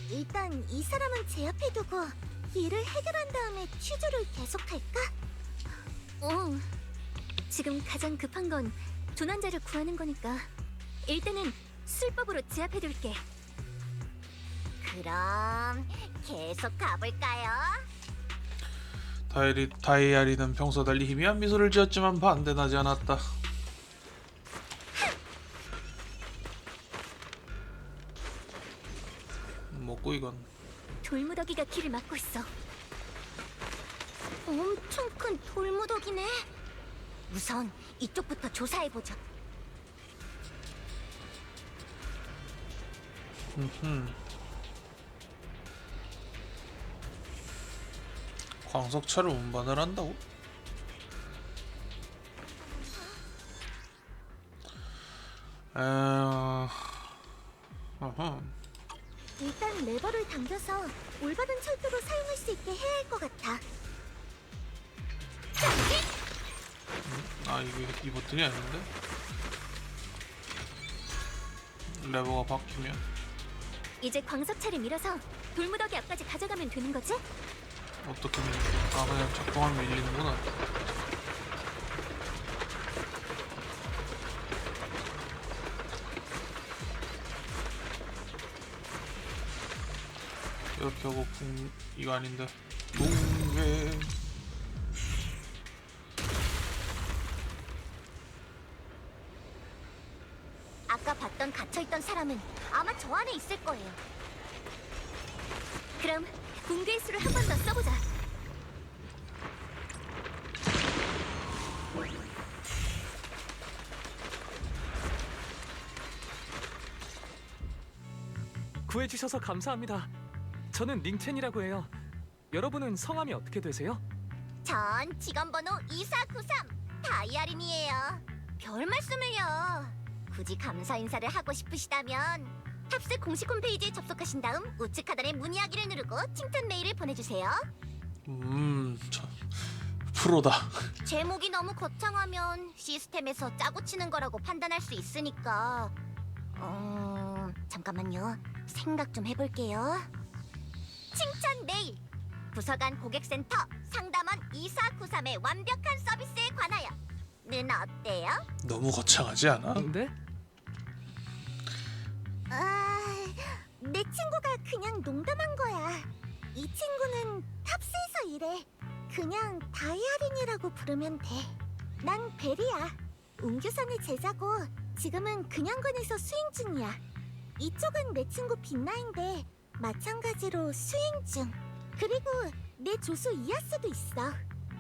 S3: 일단 이 사람은 제압해두고 일을 해결한 다음에 취조를 계속할까? 지금 가장 급한 건 조난자를 구하는 거니까 일단은 술법으로 제압해둘게. 그럼 계속 가볼까요?
S1: 다이아리는 평소 달리 희미한 미소를 지었지만 반대나지 않았다. 먹고 이건
S3: 돌무더기가 길을 막고 있어. 엄청 큰 돌무더기네. 우선 이쪽부터 조사해보자.
S1: 광석차를 운반을 한다고? 어허.
S3: 일단 레버를 당겨서 올바른 철도로 사용할 수 있게 해야 할 것 같아.
S1: 아 이게 이 버튼이 아닌데? 레버가 바뀌면
S3: 이제 광석차를 밀어서 돌무더기 앞까지 가져가면 되는 거지?
S1: 어떻게 밀는 거야? 아 그냥 작동하면 밀리는구나. 이렇게 하고 이거 아닌데 동괴.
S3: 아까 봤던 갇혀있던 사람은 아마 저 안에 있을 거예요. 그럼 붕괴의 수를 한 번 더 써보자.
S8: 구해주셔서 감사합니다. 저는 링첸이라고 해요. 여러분은 성함이 어떻게 되세요?
S3: 전 직원번호 2493 다이아린이에요. 별 말씀을요. 굳이 감사 인사를 하고 싶으시다면 탑스 공식 홈페이지에 접속하신 다음 우측 하단의 문의하기를 누르고 칭찬 메일을 보내주세요.
S1: 저 프로다.
S3: 제목이 너무 거창하면 시스템에서 짜고 치는 거라고 판단할 수 있으니까 잠깐만요. 생각 좀 해볼게요. 칭찬 메일 부서간 고객센터 상담원 2493의 완벽한 서비스에 관하여는 어때요?
S1: 너무 거창하지 않아?
S8: 네?
S3: 내 친구가 그냥 농담한 거야. 이 친구는 탑스에서 일해. 그냥 다이아린이라고 부르면 돼. 난 베리야. 웅규선의 제자고 지금은 근양관에서 수행 중이야. 이쪽은 내 친구 빛나인데 마찬가지로 수행 중. 그리고 내 조수 이아스도 있어.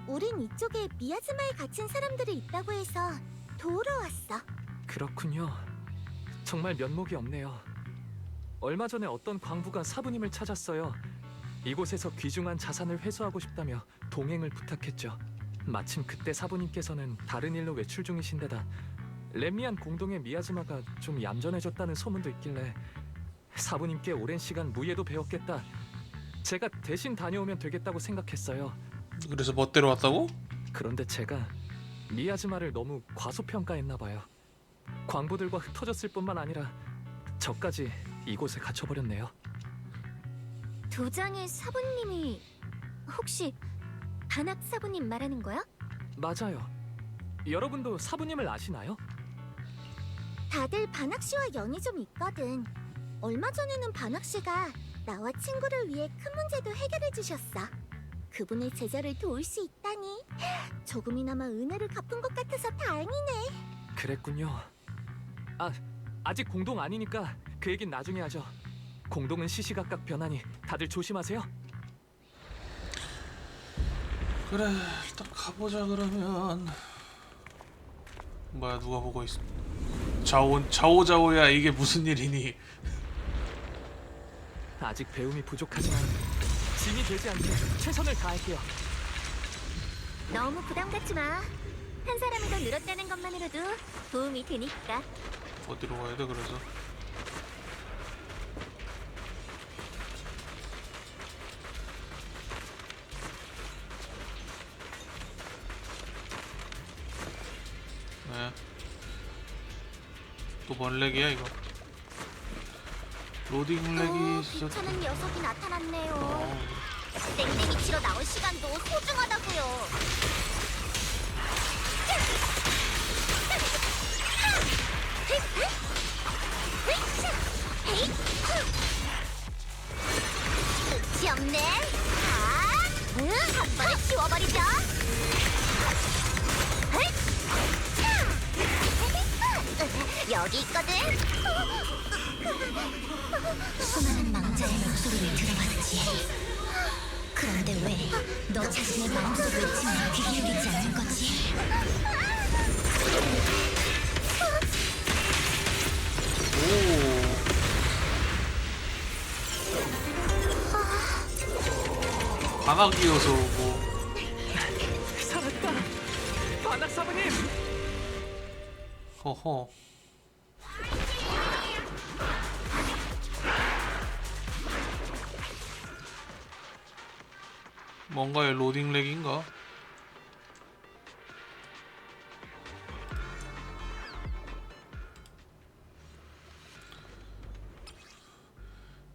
S3: 우린 이쪽에 미야즈마에 갇힌 사람들이 있다고 해서 도우러 왔어.
S8: 그렇군요. 정말 면목이 없네요. 얼마 전에 어떤 광부가 사부님을 찾았어요. 이곳에서 귀중한 자산을 회수하고 싶다며 동행을 부탁했죠. 마침 그때 사부님께서는 다른 일로 외출 중이신데다 렘미안 공동의 미야즈마가 좀 얌전해졌다는 소문도 있길래 사부님께 오랜 시간 무예도 배웠겠다. 제가 대신 다녀오면 되겠다고 생각했어요.
S1: 그래서 멋대로 왔다고?
S8: 그런데 제가 미야즈마를 너무 과소평가했나 봐요. 광부들과 흩어졌을 뿐만 아니라 저까지 이곳에 갇혀버렸네요.
S3: 도장의 사부님이 혹시 반학 사부님 말하는 거야?
S8: 맞아요. 여러분도 사부님을 아시나요?
S3: 다들 반학 씨와 연이 좀 있거든. 얼마 전에는 반학 씨가 나와 친구를 위해 큰 문제도 해결해 주셨어. 그분의 제자를 도울 수 있다니 조금이나마 은혜를 갚은 것 같아서 다행이네.
S8: 그랬군요. 아직 공동 아니니까 그 얘긴 나중에 하죠. 공동은 시시각각 변하니 다들 조심하세요.
S1: 그래, 일단 가보자 그러면. 뭐야, 누가 보고 있어? 자오자오야, 이게 무슨 일이니?
S8: 아직 배움이 부족하지만 짐이 되지 않게 최선을 다할게요.
S3: 너무 부담 갖지 마. 한 사람이 더 늘었다는 것만으로도 도움이 되니까.
S1: 어디로 가야 돼, 그래서? 네. 또 뭔 렉이야, 이거? 로딩 렉이 있어.
S3: 귀찮은 녀석이 나타났네요. 땡땡이 치러 나올 시간도 소중하다고요. 끝이 없네. 한 번에 치워버리죠. 여기 있거든. 수많은 망자의 목소리를 들어봤지. 그런데 왜 너 자신의 마음속 외침에 귀 기울이지 않는 거지?
S1: 반학이어서 뭐.
S8: 살았다. 반학 사부님.
S1: 허허. 뭔가의 로딩 렉인가?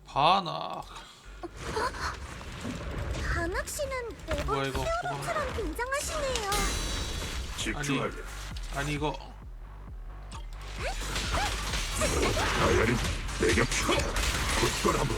S1: 반학.
S3: 반학 씨는
S1: 뭐야,
S3: 매번
S1: 이거?
S3: 히어로처럼 등장하시네요.
S7: 집중하게.
S1: 아니 이거
S7: 다이아린 내 곁으로 굳건하고.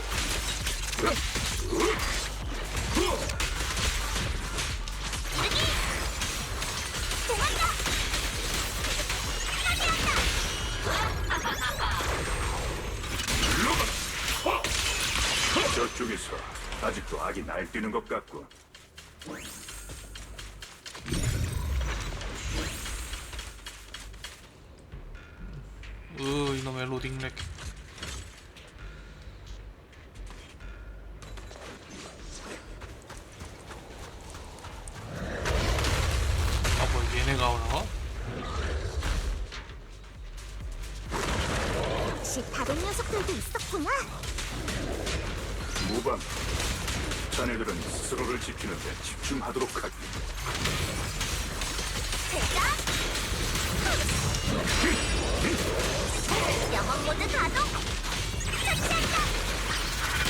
S7: 저쪽에서 아직도 악이 날뛰는 것 같고.
S1: 이놈의 로딩 렉. 아, 뭐 얘네가 오나?
S3: 역시 다른 녀석들도 있었구나.
S9: 무방, 자네들은 스스로를 지키는데 집중하도록 하기.
S3: 제가 영원 모드 가동. 설치한다.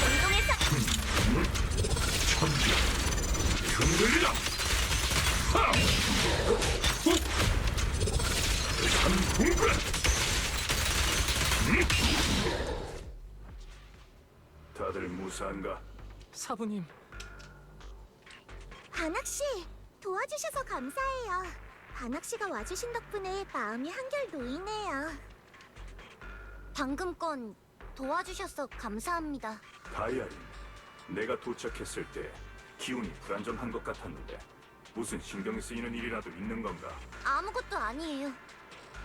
S3: 운동에서
S9: 천지, 흔들리라. 하! 훅! 산풍불! 다들 무사한가?
S8: 사부님,
S3: 반학 씨 도와주셔서 감사해요. 반학 씨가 와주신 덕분에 마음이 한결 놓이네요. 방금 건 도와주셔서 감사합니다.
S9: 다이아인, 내가 도착했을 때 기운이 불안정한 것 같았는데 무슨 신경이 쓰이는 일이라도 있는 건가?
S3: 아무것도 아니에요.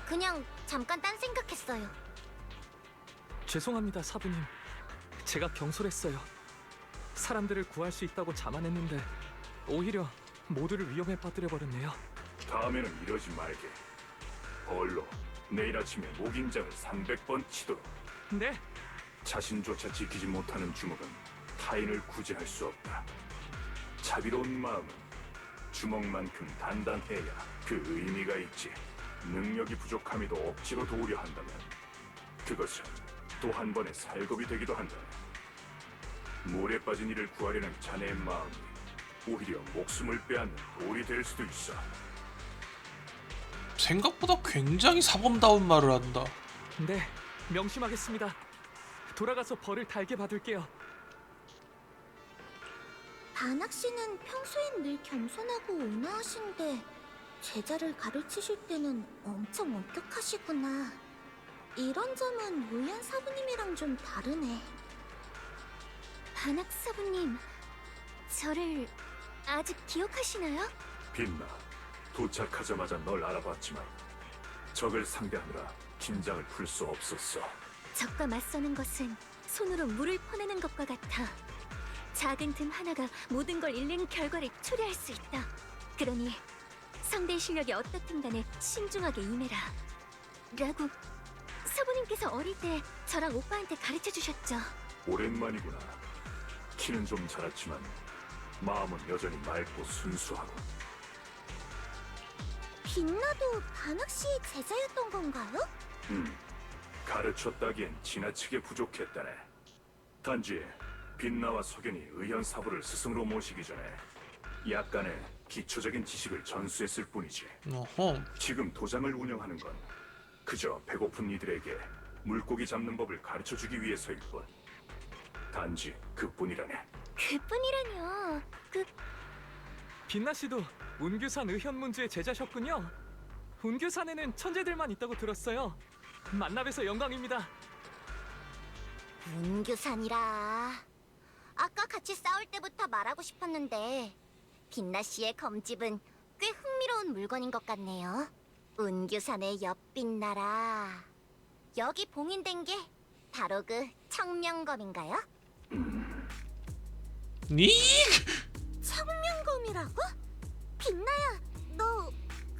S3: 그냥 잠깐 딴 생각했어요.
S8: 죄송합니다, 사부님. 제가 경솔했어요. 사람들을 구할 수 있다고 자만했는데 오히려 모두를 위험에 빠뜨려 버렸네요.
S9: 다음에는 이러지 말게. 벌로 내일 아침에 목임장을 300번 치도록.
S8: 네,
S9: 자신조차 지키지 못하는 주먹은 타인을 구제할 수 없다. 자비로운 마음은 주먹만큼 단단해야 그 의미가 있지. 능력이 부족함에도 억지로 도우려 한다면 그것은 또 한 번의 살겁이 되기도 한다. 물에 빠진 이를 구하려는 자네의 마음이 오히려 목숨을 빼앗는 돌이 될 수도 있어.
S1: 생각보다 굉장히 사범다운 말을 한다.
S8: 네, 명심하겠습니다. 돌아가서 벌을 달게 받을게요.
S3: 반학 씨는 평소엔 늘 겸손하고 온화하신데 제자를 가르치실 때는 엄청 엄격하시구나. 이런 점은 요얀 사부님이랑 좀 다르네. 반학 사부님, 저를 아직 기억하시나요?
S9: 빛나, 도착하자마자 널 알아봤지만 적을 상대하느라 긴장을 풀 수 없었어.
S3: 적과 맞서는 것은 손으로 물을 퍼내는 것과 같아. 작은 틈 하나가 모든 걸 잃는 결과를 초래할 수 있다. 그러니 상대의 실력이 어떻든 간에 신중하게 임해라. 라고 사부님께서 어릴 때 저랑 오빠한테 가르쳐 주셨죠.
S9: 오랜만이구나. 키는 좀 자랐지만 마음은 여전히 맑고 순수하고.
S3: 빛나도 반학 씨의 제자였던 건가요?
S9: 가르쳤다기엔 지나치게 부족했다네. 단지 빛나와 석연이 의현사부를 스승으로 모시기 전에 약간의 기초적인 지식을 전수했을 뿐이지.
S1: 어허.
S9: 지금 도장을 운영하는 건 그저 배고픈 이들에게 물고기 잡는 법을 가르쳐주기 위해서일 뿐. 단지 그뿐이라네.
S3: 그뿐이라뇨.
S8: 빛나 씨도 운규산 의현문주의 제자셨군요. 운규산에는 천재들만 있다고 들었어요. 만나 뵈서 영광입니다.
S3: 운규산이라. 아까 같이 싸울 때부터 말하고 싶었는데 빛나 씨의 검집은 꽤 흥미로운 물건인 것 같네요. 운규산의 옆빛나라. 여기 봉인된 게 바로 그 청명검인가요?
S1: 니?
S3: 청명검이라고? 빛나야,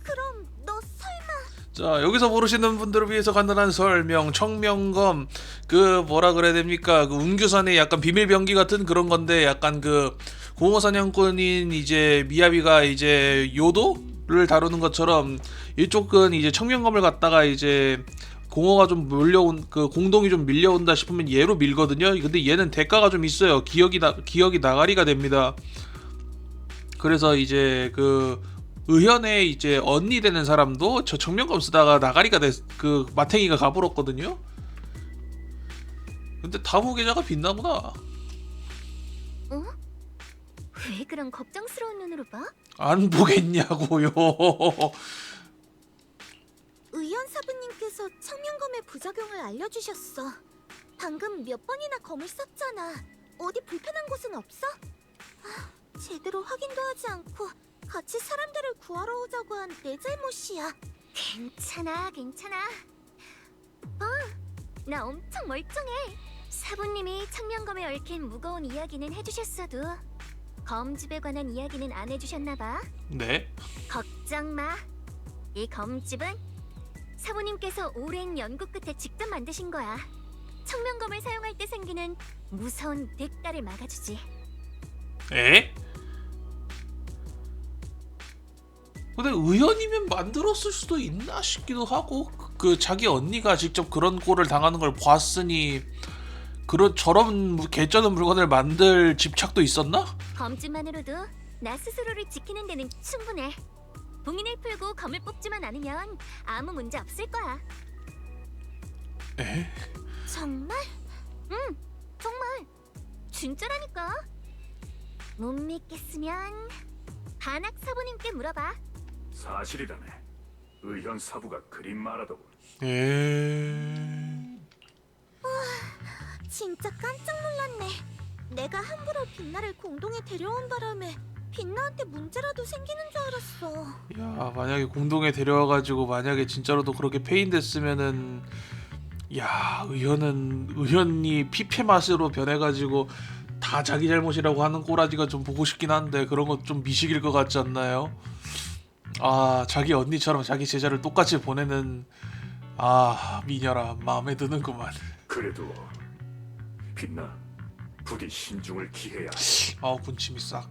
S3: 그럼 너 설마...
S1: 자, 여기서 모르시는 분들을 위해서 간단한 설명. 청명검, 그 뭐라 그래야 됩니까? 그 운규산의 약간 비밀병기 같은 그런 건데, 약간 그 공허사냥꾼인 이제 미야비가 이제 요도를 다루는 것처럼 이쪽은 이제 청명검을 갖다가 이제 공허가 좀 몰려온, 그 공동이 좀 밀려온다 싶으면 얘로 밀거든요. 근데 얘는 대가가 좀 있어요. 기억이 나가리가 됩니다. 그래서 이제 그 의현의 이제 언니 되는 사람도 저 청명검 쓰다가 나가리가 그 마탱이가 가불었거든요. 근데 다무 계좌가 빛나구나.
S3: 어? 왜 그런 걱정스러운 눈으로 봐?
S1: 안 보겠냐고요.
S3: 의연 사부님께서 청명검의 부작용을 알려주셨어. 방금 몇 번이나 검을 썼잖아. 어디 불편한 곳은 없어? 제대로 확인도 하지 않고 같이 사람들을 구하러 오자고 한 내 잘못이야. 괜찮아. 나 엄청 멀쩡해. 사부님이 청명검에 얽힌 무거운 이야기는 해주셨어도 검집에 관한 이야기는 안 해주셨나봐.
S1: 네.
S3: 걱정 마. 이 검집은 사부님께서 오랜 연구 끝에 직접 만드신 거야. 청명검을 사용할 때 생기는 무서운 늑달을 막아주지.
S1: 에? 근데 의연이면 만들었을 수도 있나 싶기도 하고 그 자기 언니가 직접 그런 꼴을 당하는 걸 봤으니 그런 저런 개쩌는 물건을 만들 집착도 있었나?
S3: 검증만으로도 나 스스로를 지키는 데는 충분해. 봉인을 풀고 검을 뽑지만 않으면 아무 문제 없을 거야.
S1: 에?
S3: 정말? 응, 정말. 진짜라니까. 못 믿겠으면 반학 사부님께 물어봐.
S9: 사실이라네. 의현 사부가 그림 말하더군.
S1: 에...
S3: 진짜 깜짝 놀랐네. 내가 함부로 빛나를 공동에 데려온 바람에 빛나한테 문제라도 생기는 줄 알았어.
S1: 야, 만약에 공동에 데려와가지고 만약에 진짜로도 그렇게 페인됐으면은 야, 의현이 피폐 맛으로 변해가지고 다 자기 잘못이라고 하는 꼬라지가 좀 보고 싶긴 한데 그런 거 좀 미식일 것 같지 않나요? 아, 자기 언니처럼 자기 제자를 똑같이 보내는 미녀라 마음에 드는구만.
S9: 그래도 빛나 부디 신중을 기해야 해.
S1: 군침이 싹.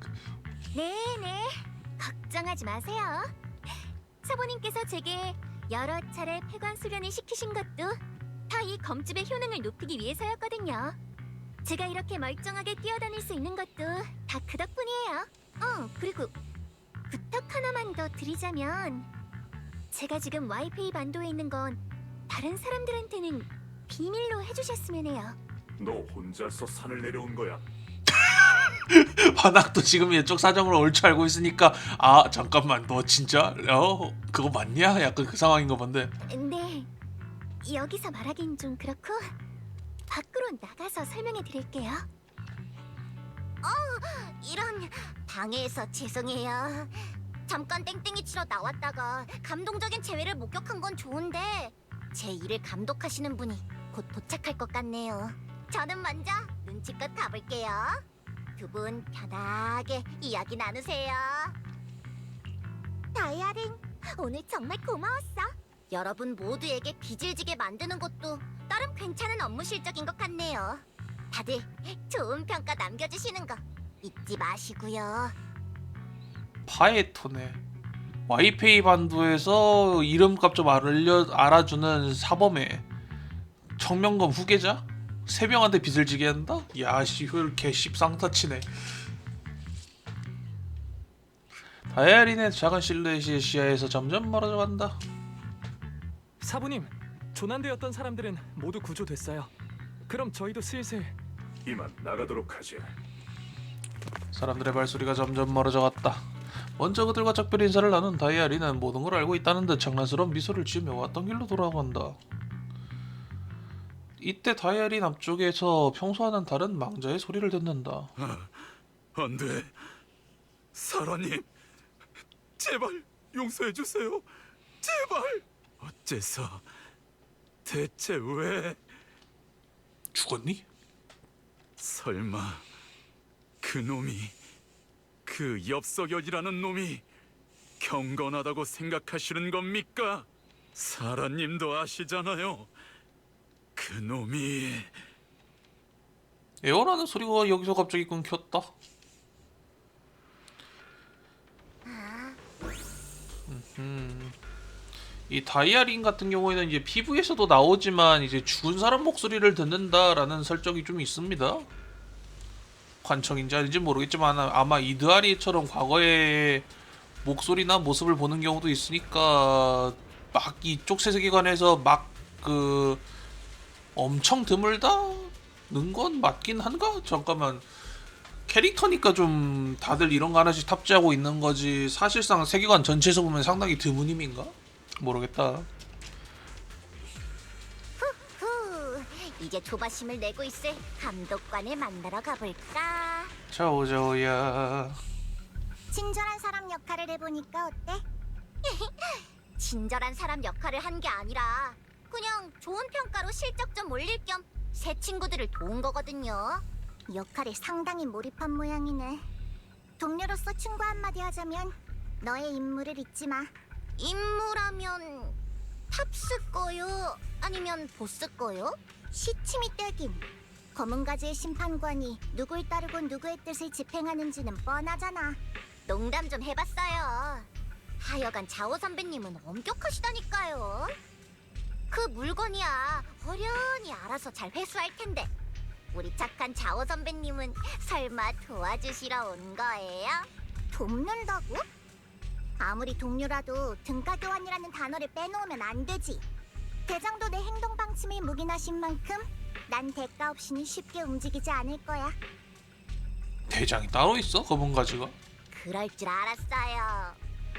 S3: 네네, 걱정하지 마세요. 사부님께서 제게 여러 차례 폐관 수련을 시키신 것도 다 이 검집의 효능을 높이기 위해서였거든요. 제가 이렇게 멀쩡하게 뛰어다닐 수 있는 것도 다 그 덕분이에요. 그리고 부탁 하나만 더 드리자면 제가 지금 와이페이 반도에 있는 건 다른 사람들한테는 비밀로 해주셨으면 해요.
S9: 너 혼자서 산을 내려온 거야?
S1: 반학도 지금 이쪽 사정을 옳지 알고 있으니까 잠깐만 너 진짜 그거 맞냐? 약간 그 상황인가 본데.
S3: 네, 여기서 말하긴 좀 그렇고 밖으로 나가서 설명해 드릴게요. 이런, 방해해서 죄송해요. 잠깐 땡땡이 치러 나왔다가 감동적인 재회를 목격한 건 좋은데 제 일을 감독하시는 분이 곧 도착할 것 같네요. 저는 먼저 눈치껏 가볼게요. 두 분 편하게 이야기 나누세요. 다이아린, 오늘 정말 고마웠어. 여러분 모두에게 빚을 지게 만드는 것도 나름 괜찮은 업무 실적인 것 같네요. 다들 좋은 평가 남겨주시는 거 잊지 마시고요.
S1: 파에토네. 와이페이 반도에서 이름값 좀 알아주는 사범의 청명검 후계자? 3명한테 빚을 지게 한다? 야, 효율 개 씹상타치네. 다이아린의 작은 실루엣이 시야에서 점점 멀어져간다.
S8: 사부님, 조난되었던 사람들은 모두 구조됐어요. 그럼 저희도 슬슬...
S9: 이만 나가도록 하지.
S1: 사람들의 발소리가 점점 멀어져갔다. 먼저 그들과 작별 인사를 나눈 다이아린은 모든 걸 알고 있다는 듯 장난스러운 미소를 지으며 왔던 길로 돌아간다. 이때 다이아린 앞쪽에서 평소와는 다른 망자의 소리를 듣는다.
S7: 안 돼. 사라님, 제발 용서해 주세요. 제발. 어째서? 대체 왜?
S1: 죽었니?
S7: 설마 그 놈이, 그 엽석여지라는 놈이 경건하다고 생각하시는 겁니까? 사라님도 아시잖아요. 그 놈이...
S1: 애원하는 소리가 여기서 갑자기 끊겼다. 이 다이아린 같은 경우에는 이제 PV에서도 나오지만 이제 죽은 사람 목소리를 듣는다라는 설정이 좀 있습니다. 관청인지 아닌지 모르겠지만 아마 이드아리처럼 과거의 목소리나 모습을 보는 경우도 있으니까 막 이쪽 세계관에서 막 그 엄청 드물다는 건 맞긴 한가? 잠깐만, 캐릭터니까 좀 다들 이런 거 하나씩 탑재하고 있는 거지 사실상 세계관 전체에서 보면 상당히 드문 힘인가? 모르겠다.
S3: 후, 이제 조바심을 내고 있을 감독관을 만나러 가볼까?
S1: 자오자오야.
S3: 친절한 사람 역할을 해보니까 어때? 친절한 사람 역할을 한 게 아니라 그냥 좋은 평가로 실적 좀 올릴 겸 새 친구들을 도운 거거든요. 역할에 상당히 몰입한 모양이네. 동료로서 충고 한마디 하자면 너의 임무를 잊지 마. 임무라면 탑스 거요? 아니면 보스 거요? 시침이 떼긴. 검은 가지의 심판관이 누굴 따르고 누구의 뜻을 집행하는지는 뻔하잖아. 농담 좀 해봤어요. 하여간 자오 선배님은 엄격하시다니까요. 그 물건이야 어련히 알아서 잘 회수할 텐데 우리 착한 자오 선배님은 설마 도와주시러 온 거예요? 돕는다고? 아무리 동료라도 등가교환이라는 단어를 빼놓으면 안 되지. 대장도 내 행동 방침에 묵인하신 만큼 난 대가 없이는 쉽게 움직이지 않을 거야.
S1: 대장이 따로 있어? 검은 가지가?
S3: 그럴 줄 알았어요.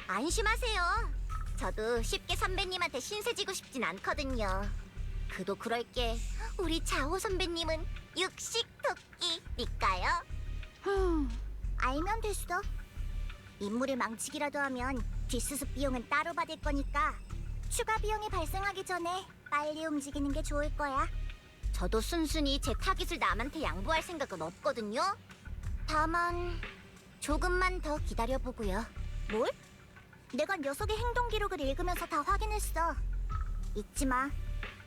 S3: 안심하세요. 저도 쉽게 선배님한테 신세지고 싶진 않거든요. 그도 그럴 게 우리 자호 선배님은 육식토끼니까요. 알면 됐어. 임무를 망치기라도 하면 뒷수습 비용은 따로 받을 거니까 추가 비용이 발생하기 전에 빨리 움직이는 게 좋을 거야. 저도 순순히 제 타깃을 남한테 양보할 생각은 없거든요. 다만 조금만 더 기다려보고요. 뭘? 내가 녀석의 행동 기록을 읽으면서 다 확인했어. 잊지 마.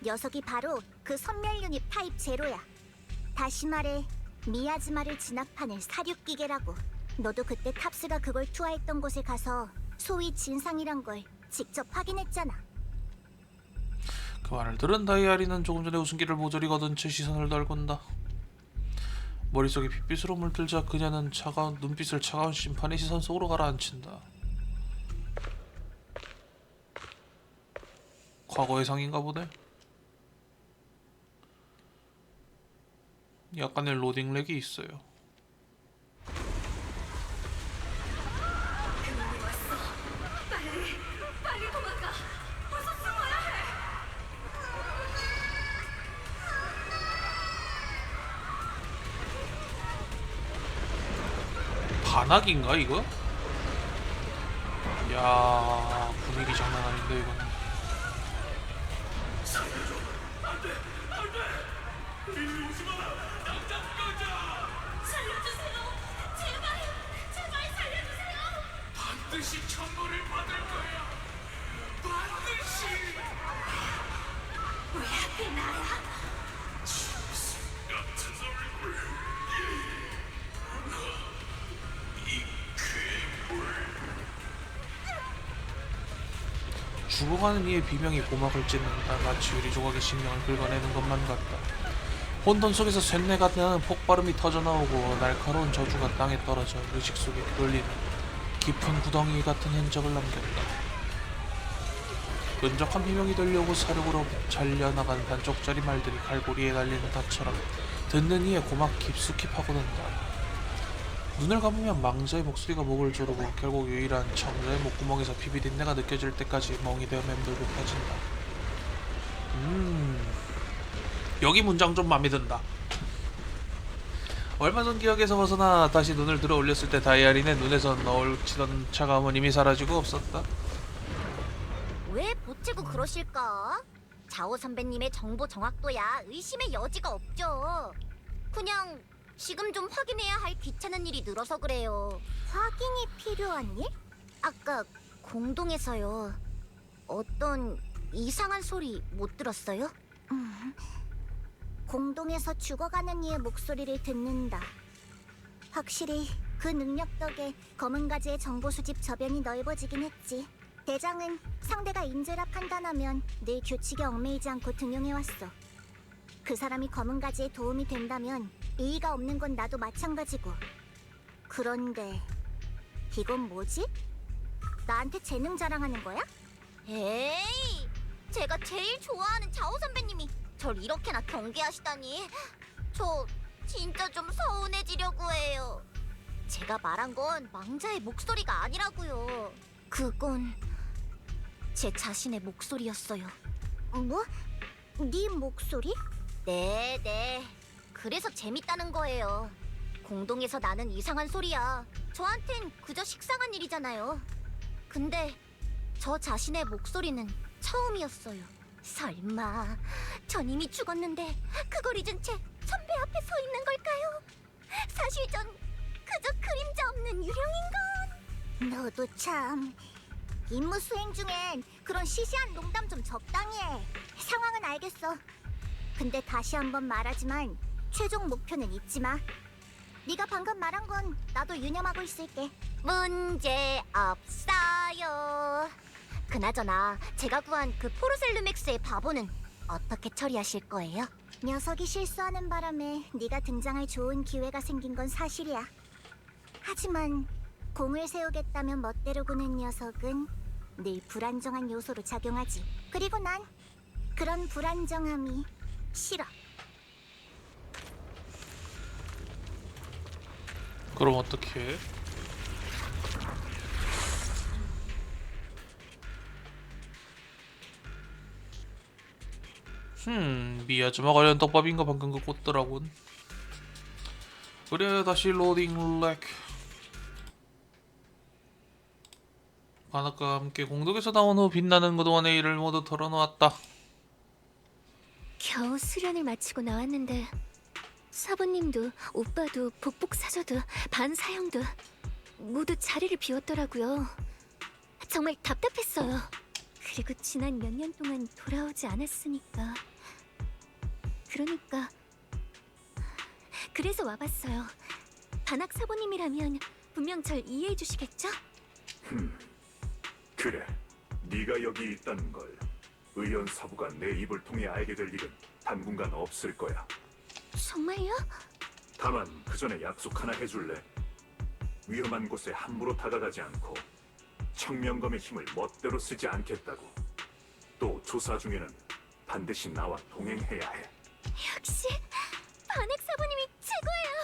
S3: 녀석이 바로 그 선멸 유닛 타입 제로야. 다시 말해 미야즈마를 진압하는 사륙기계라고. 너도 그때 탑스가 그걸 투하했던 곳에 가서 소위 진상이란 걸 직접 확인했잖아.
S1: 그 말을 들은 다이아리는 조금 전에 웃음기를 모조리 거둔 채 시선을 떨군다. 머릿속에 핏빛으로 물들자 그녀는 눈빛을 차가운 심판의 시선 속으로 가라앉힌다. 과거의 상인가 보네. 약간의 로딩 렉이 있어요.
S6: 빨리 도망가. 어서 숨어야 해.
S1: 반악인가 이거? 야 분위기 장난 아닌데 이거는.
S7: 반드시 천벌을 받을 거야. 반드시.
S6: 왜 하필 나야?
S7: 같은 소리를.
S1: 죽어가는 이의 비명이 고막을 찢는다. 마치 유리 조각의 심령을 긁어내는 것만 같다. 혼돈 속에서 쇳내가 나는 폭발음이 터져나오고 날카로운 저주가 땅에 떨어져 의식 속에 끌리는 깊은 구덩이 같은 흔적을 남겼다. 끈적한 비명이 들려오고 사륙으로 잘려나간 반쪽짜리 말들이 갈고리에 달리는 닭처럼 듣는 이의 고막 깊숙이 파고든다. 눈을 감으면 망자의 목소리가 목을 조르고 결국 유일한 청자의 목구멍에서 피비린내가 느껴질 때까지 멍이 되어 맴돌고 퍼진다. 여기 문장 좀 맘에 든다. 얼마 전 기억에서 벗어나 다시 눈을 들어 올렸을 때 다이아린의 눈에선 어울치던 차가움은 이미 사라지고 없었다.
S3: 왜 보채고 그러실까? 자오 선배님의 정보 정확도야 의심의 여지가 없죠. 그냥 지금 좀 확인해야 할 귀찮은 일이 늘어서 그래요. 확인이 필요한 일? 아까 공동에서요. 어떤 이상한 소리 못 들었어요? 공동에서 죽어가는 이의 목소리를 듣는다. 확실히 그 능력 덕에 검은 가지의 정보 수집 저변이 넓어지긴 했지. 대장은 상대가 인재라 판단하면 늘 규칙에 얽매이지 않고 등용해왔어. 그 사람이 검은 가지에 도움이 된다면 이의가 없는 건 나도 마찬가지고. 그런데 이건 뭐지? 나한테 재능 자랑하는 거야? 에이, 제가 제일 좋아하는 자오 선배님이 절 이렇게나 경계하시다니. 저 진짜 좀 서운해지려고 해요. 제가 말한 건 망자의 목소리가 아니라고요. 그건 제 자신의 목소리였어요. 뭐? 네 목소리? 네. 그래서 재밌다는 거예요. 공동에서 나는 이상한 소리야. 저한텐 그저 식상한 일이잖아요. 근데 저 자신의 목소리는 처음이었어요. 설마 전 이미 죽었는데 그걸 잊은 채 선배 앞에 서 있는 걸까요? 사실 전 그저 그림자 없는 유령인건. 너도 참. 임무 수행 중엔 그런 시시한 농담 좀 적당히 해. 상황은 알겠어. 근데 다시 한번 말하지만 최종 목표는 잊지 마. 네가 방금 말한 건 나도 유념하고 있을게. 문제 없어요. 그나저나 제가 구한 그 포르셀루맥스의 바보는 어떻게 처리하실 거예요? 녀석이 실수하는 바람에 네가 등장할 좋은 기회가 생긴 건 사실이야. 하지만 공을 세우겠다면 멋대로 구는 녀석은 늘 불안정한 요소로 작용하지. 그리고 난 그런 불안정함이 싫어.
S1: 그럼 어떻게? 미야즈마 관련 떡밥인가 방금 그 꽂더라군. 그래 다시 로딩 렉. 바나과 함께 공덕에서 나온 후 빛나는 그동안의 일을 모두 털어놓았다.
S3: 겨우 수련을 마치고 나왔는데 사부님도 오빠도 복복사저도 반사형도 모두 자리를 비웠더라고요. 정말 답답했어요. 그리고 지난 몇 년 동안 돌아오지 않았으니까. 그래서 와봤어요. 반학 사부님이라면 분명 절 이해해 주시겠죠?
S9: 그래, 네가 여기 있다는 걸 의원 사부가 내 입을 통해 알게 될 일은 당분간 없을 거야.
S3: 정말요?
S9: 다만 그 전에 약속 하나 해줄래? 위험한 곳에 함부로 다가가지 않고 청명검의 힘을 멋대로 쓰지 않겠다고. 또 조사 중에는 반드시 나와 동행해야 해.
S3: 역시 반학 사부님이 최고예요.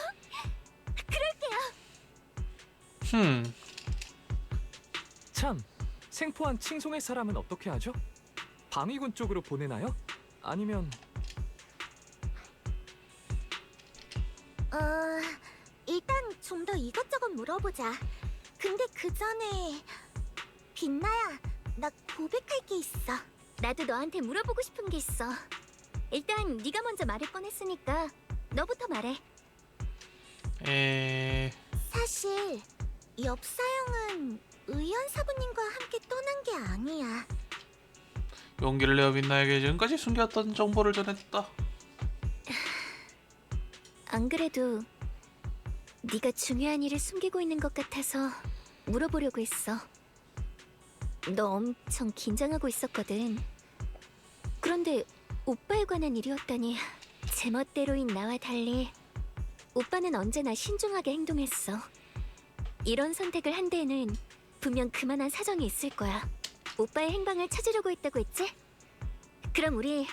S3: 그럴게요.
S8: 참, 생포한 칭송의 사람은 어떻게 하죠? 방위군 쪽으로 보내나요? 아니면
S3: 일단 좀 더 이것저것 물어보자. 근데 그 전에 빛나야, 나 고백할 게 있어. 나도 너한테 물어보고 싶은 게 있어. 일단 네가 먼저 말을 꺼냈으니까 너부터 말해. 사실 엽사형은 의연 사부님과 함께 떠난 게 아니야.
S1: 용기를 내어 빛나에게 지금까지 숨겼던 정보를 전했다.
S3: 안 그래도 네가 중요한 일을 숨기고 있는 것 같아서 물어보려고 했어. 너 엄청 긴장하고 있었거든. 그런데 오빠에 관한 일이었다니. 제멋대로인 나와 달리 오빠는 언제나 신중하게 행동했어. 이런 선택을 한 데에는 분명 그만한 사정이 있을 거야. 오빠의 행방을 찾으려고 했다고 했지? 그럼 우리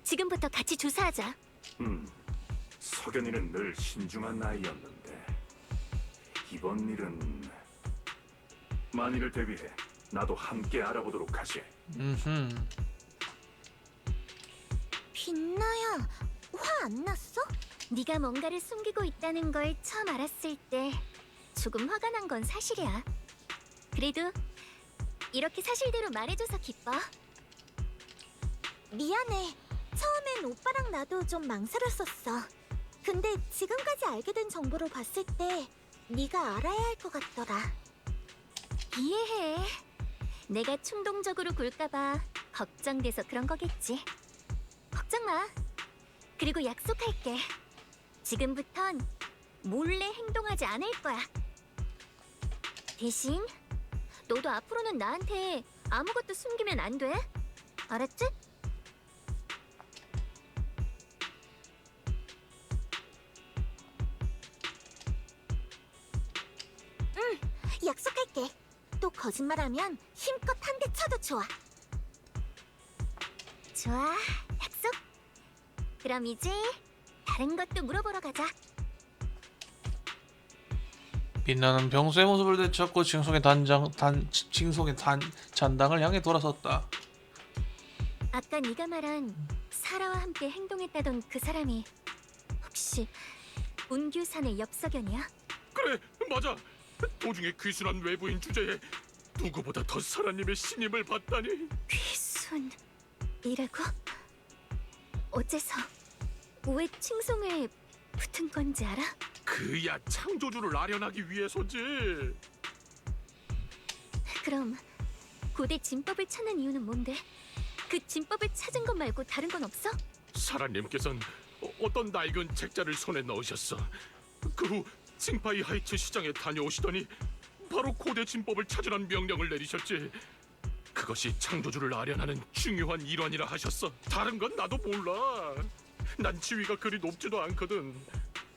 S3: 지금부터 같이 조사하자.
S9: 석연이는 늘 신중한 아이였는데 이번 일은 만일을 대비해 나도 함께 알아보도록 하지.
S3: 빛나야, 화 안 났어? 네가 뭔가를 숨기고 있다는 걸 처음 알았을 때 조금 화가 난 건 사실이야. 그래도 이렇게 사실대로 말해줘서 기뻐. 미안해. 처음엔 오빠랑 나도 좀 망설였었어. 근데 지금까지 알게 된 정보로 봤을 때 네가 알아야 할 것 같더라. 이해해. 내가 충동적으로 굴까봐 걱정돼서 그런 거겠지. 걱정 마. 그리고 약속할게. 지금부턴 몰래 행동하지 않을 거야. 대신 너도 앞으로는 나한테 아무것도 숨기면 안 돼. 알았지? 응, 약속할게. 또 거짓말하면 힘껏 한 대 쳐도 좋아. 좋아, 약속. 그럼 이제 다른 것도 물어보러 가자.
S1: 빛나는 병수의 모습을 되찾고 징송의 잔당을 향해 돌아섰다.
S3: 아까 네가 말한 사라와 함께 행동했다던 그 사람이 혹시 운규산의 엽석연이야?
S7: 그래, 맞아. 도중에 귀순한 외부인 주제에 누구보다 더 사라님의 신임을 받다니.
S3: 귀순이라고? 어째서 왜 칭송에 붙은 건지 알아?
S7: 그야 창조주를 아련하기 위해서지.
S3: 그럼 고대 진법을 찾는 이유는 뭔데? 그 진법을 찾은 것 말고 다른 건 없어?
S7: 사라님께서는 어떤 낡은 책자를 손에 넣으셨어. 그 후 칭파이 하이츠 시장에 다녀오시더니 바로 고대 진법을 찾으란 명령을 내리셨지. 그것이 창조주를 아련하는 중요한 일환이라 하셨어. 다른 건 나도 몰라. 난 지위가 그리 높지도 않거든.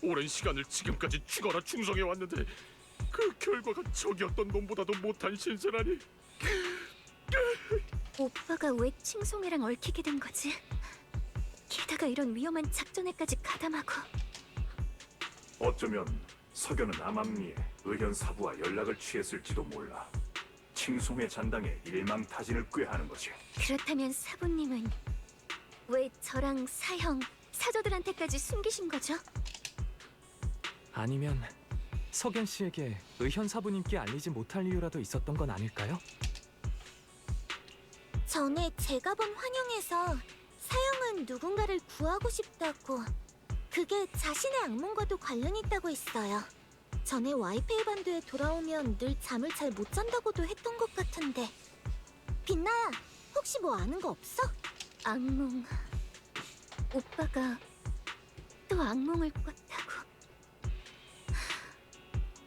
S7: 오랜 시간을 지금까지 죽어라 충성해 왔는데 그 결과가 적이었던 놈보다도 못한 신세라니.
S3: 오빠가 왜 칭송이랑 얽히게 된 거지? 게다가 이런 위험한 작전에까지 가담하고.
S9: 어쩌면 석연은 암암리에 의현사부와 연락을 취했을지도 몰라. 칭송의 잔당에 일망타진을 꾀하는 거지.
S3: 그렇다면 사부님은 왜 저랑 사형, 사저들한테까지 숨기신 거죠?
S8: 아니면 석연 씨에게 의현 사부님께 알리지 못할 이유라도 있었던 건 아닐까요?
S3: 전에 제가 본 환영에서 사형은 누군가를 구하고 싶다고, 그게 자신의 악몽과도 관련이 있다고 했어요. 전에 와이페이 반도에 돌아오면 늘 잠을 잘 못 잔다고도 했던 것 같은데. 빛나야, 혹시 뭐 아는 거 없어? 악몽... 오빠가 또 악몽을 꿨다고.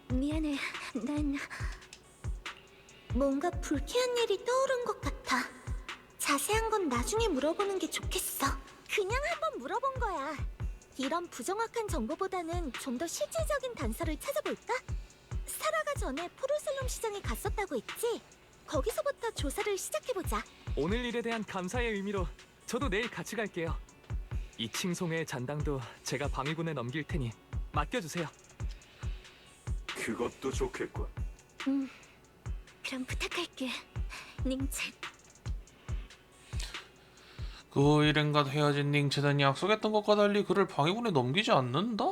S3: 미안해, 난... 뭔가 불쾌한 일이 떠오른 것 같아. 자세한 건 나중에 물어보는 게 좋겠어. 그냥 한번 물어본 거야. 이런 부정확한 정보보다는 좀 더 실질적인 단서를 찾아볼까? 사라가 전에 포르셀롬 시장에 갔었다고 했지? 거기서부터 조사를 시작해보자.
S8: 오늘 일에 대한 감사의 의미로 저도 내일 같이 갈게요. 이 칭송의 잔당도 제가 방위군에 넘길 테니 맡겨주세요.
S9: 그것도 좋겠군.
S3: 그럼 부탁할게, 닝첸.
S1: 그 후 일행과 헤어진 닝체는 약속했던 것과 달리 그를 방해군에 넘기지 않는다?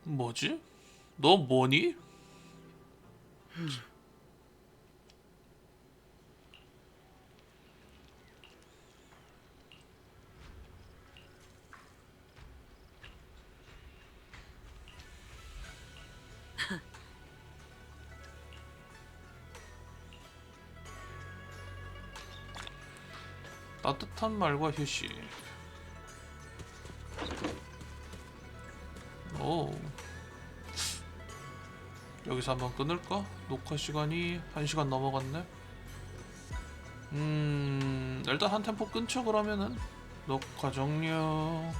S1: 뭐지? 너 뭐니? 따뜻한 말과 휴식. 오. 여기서 한번 끊을까? 녹화 시간이 1시간 넘어갔네. 일단 한 템포 끊죠 그러면은. 녹화 종료.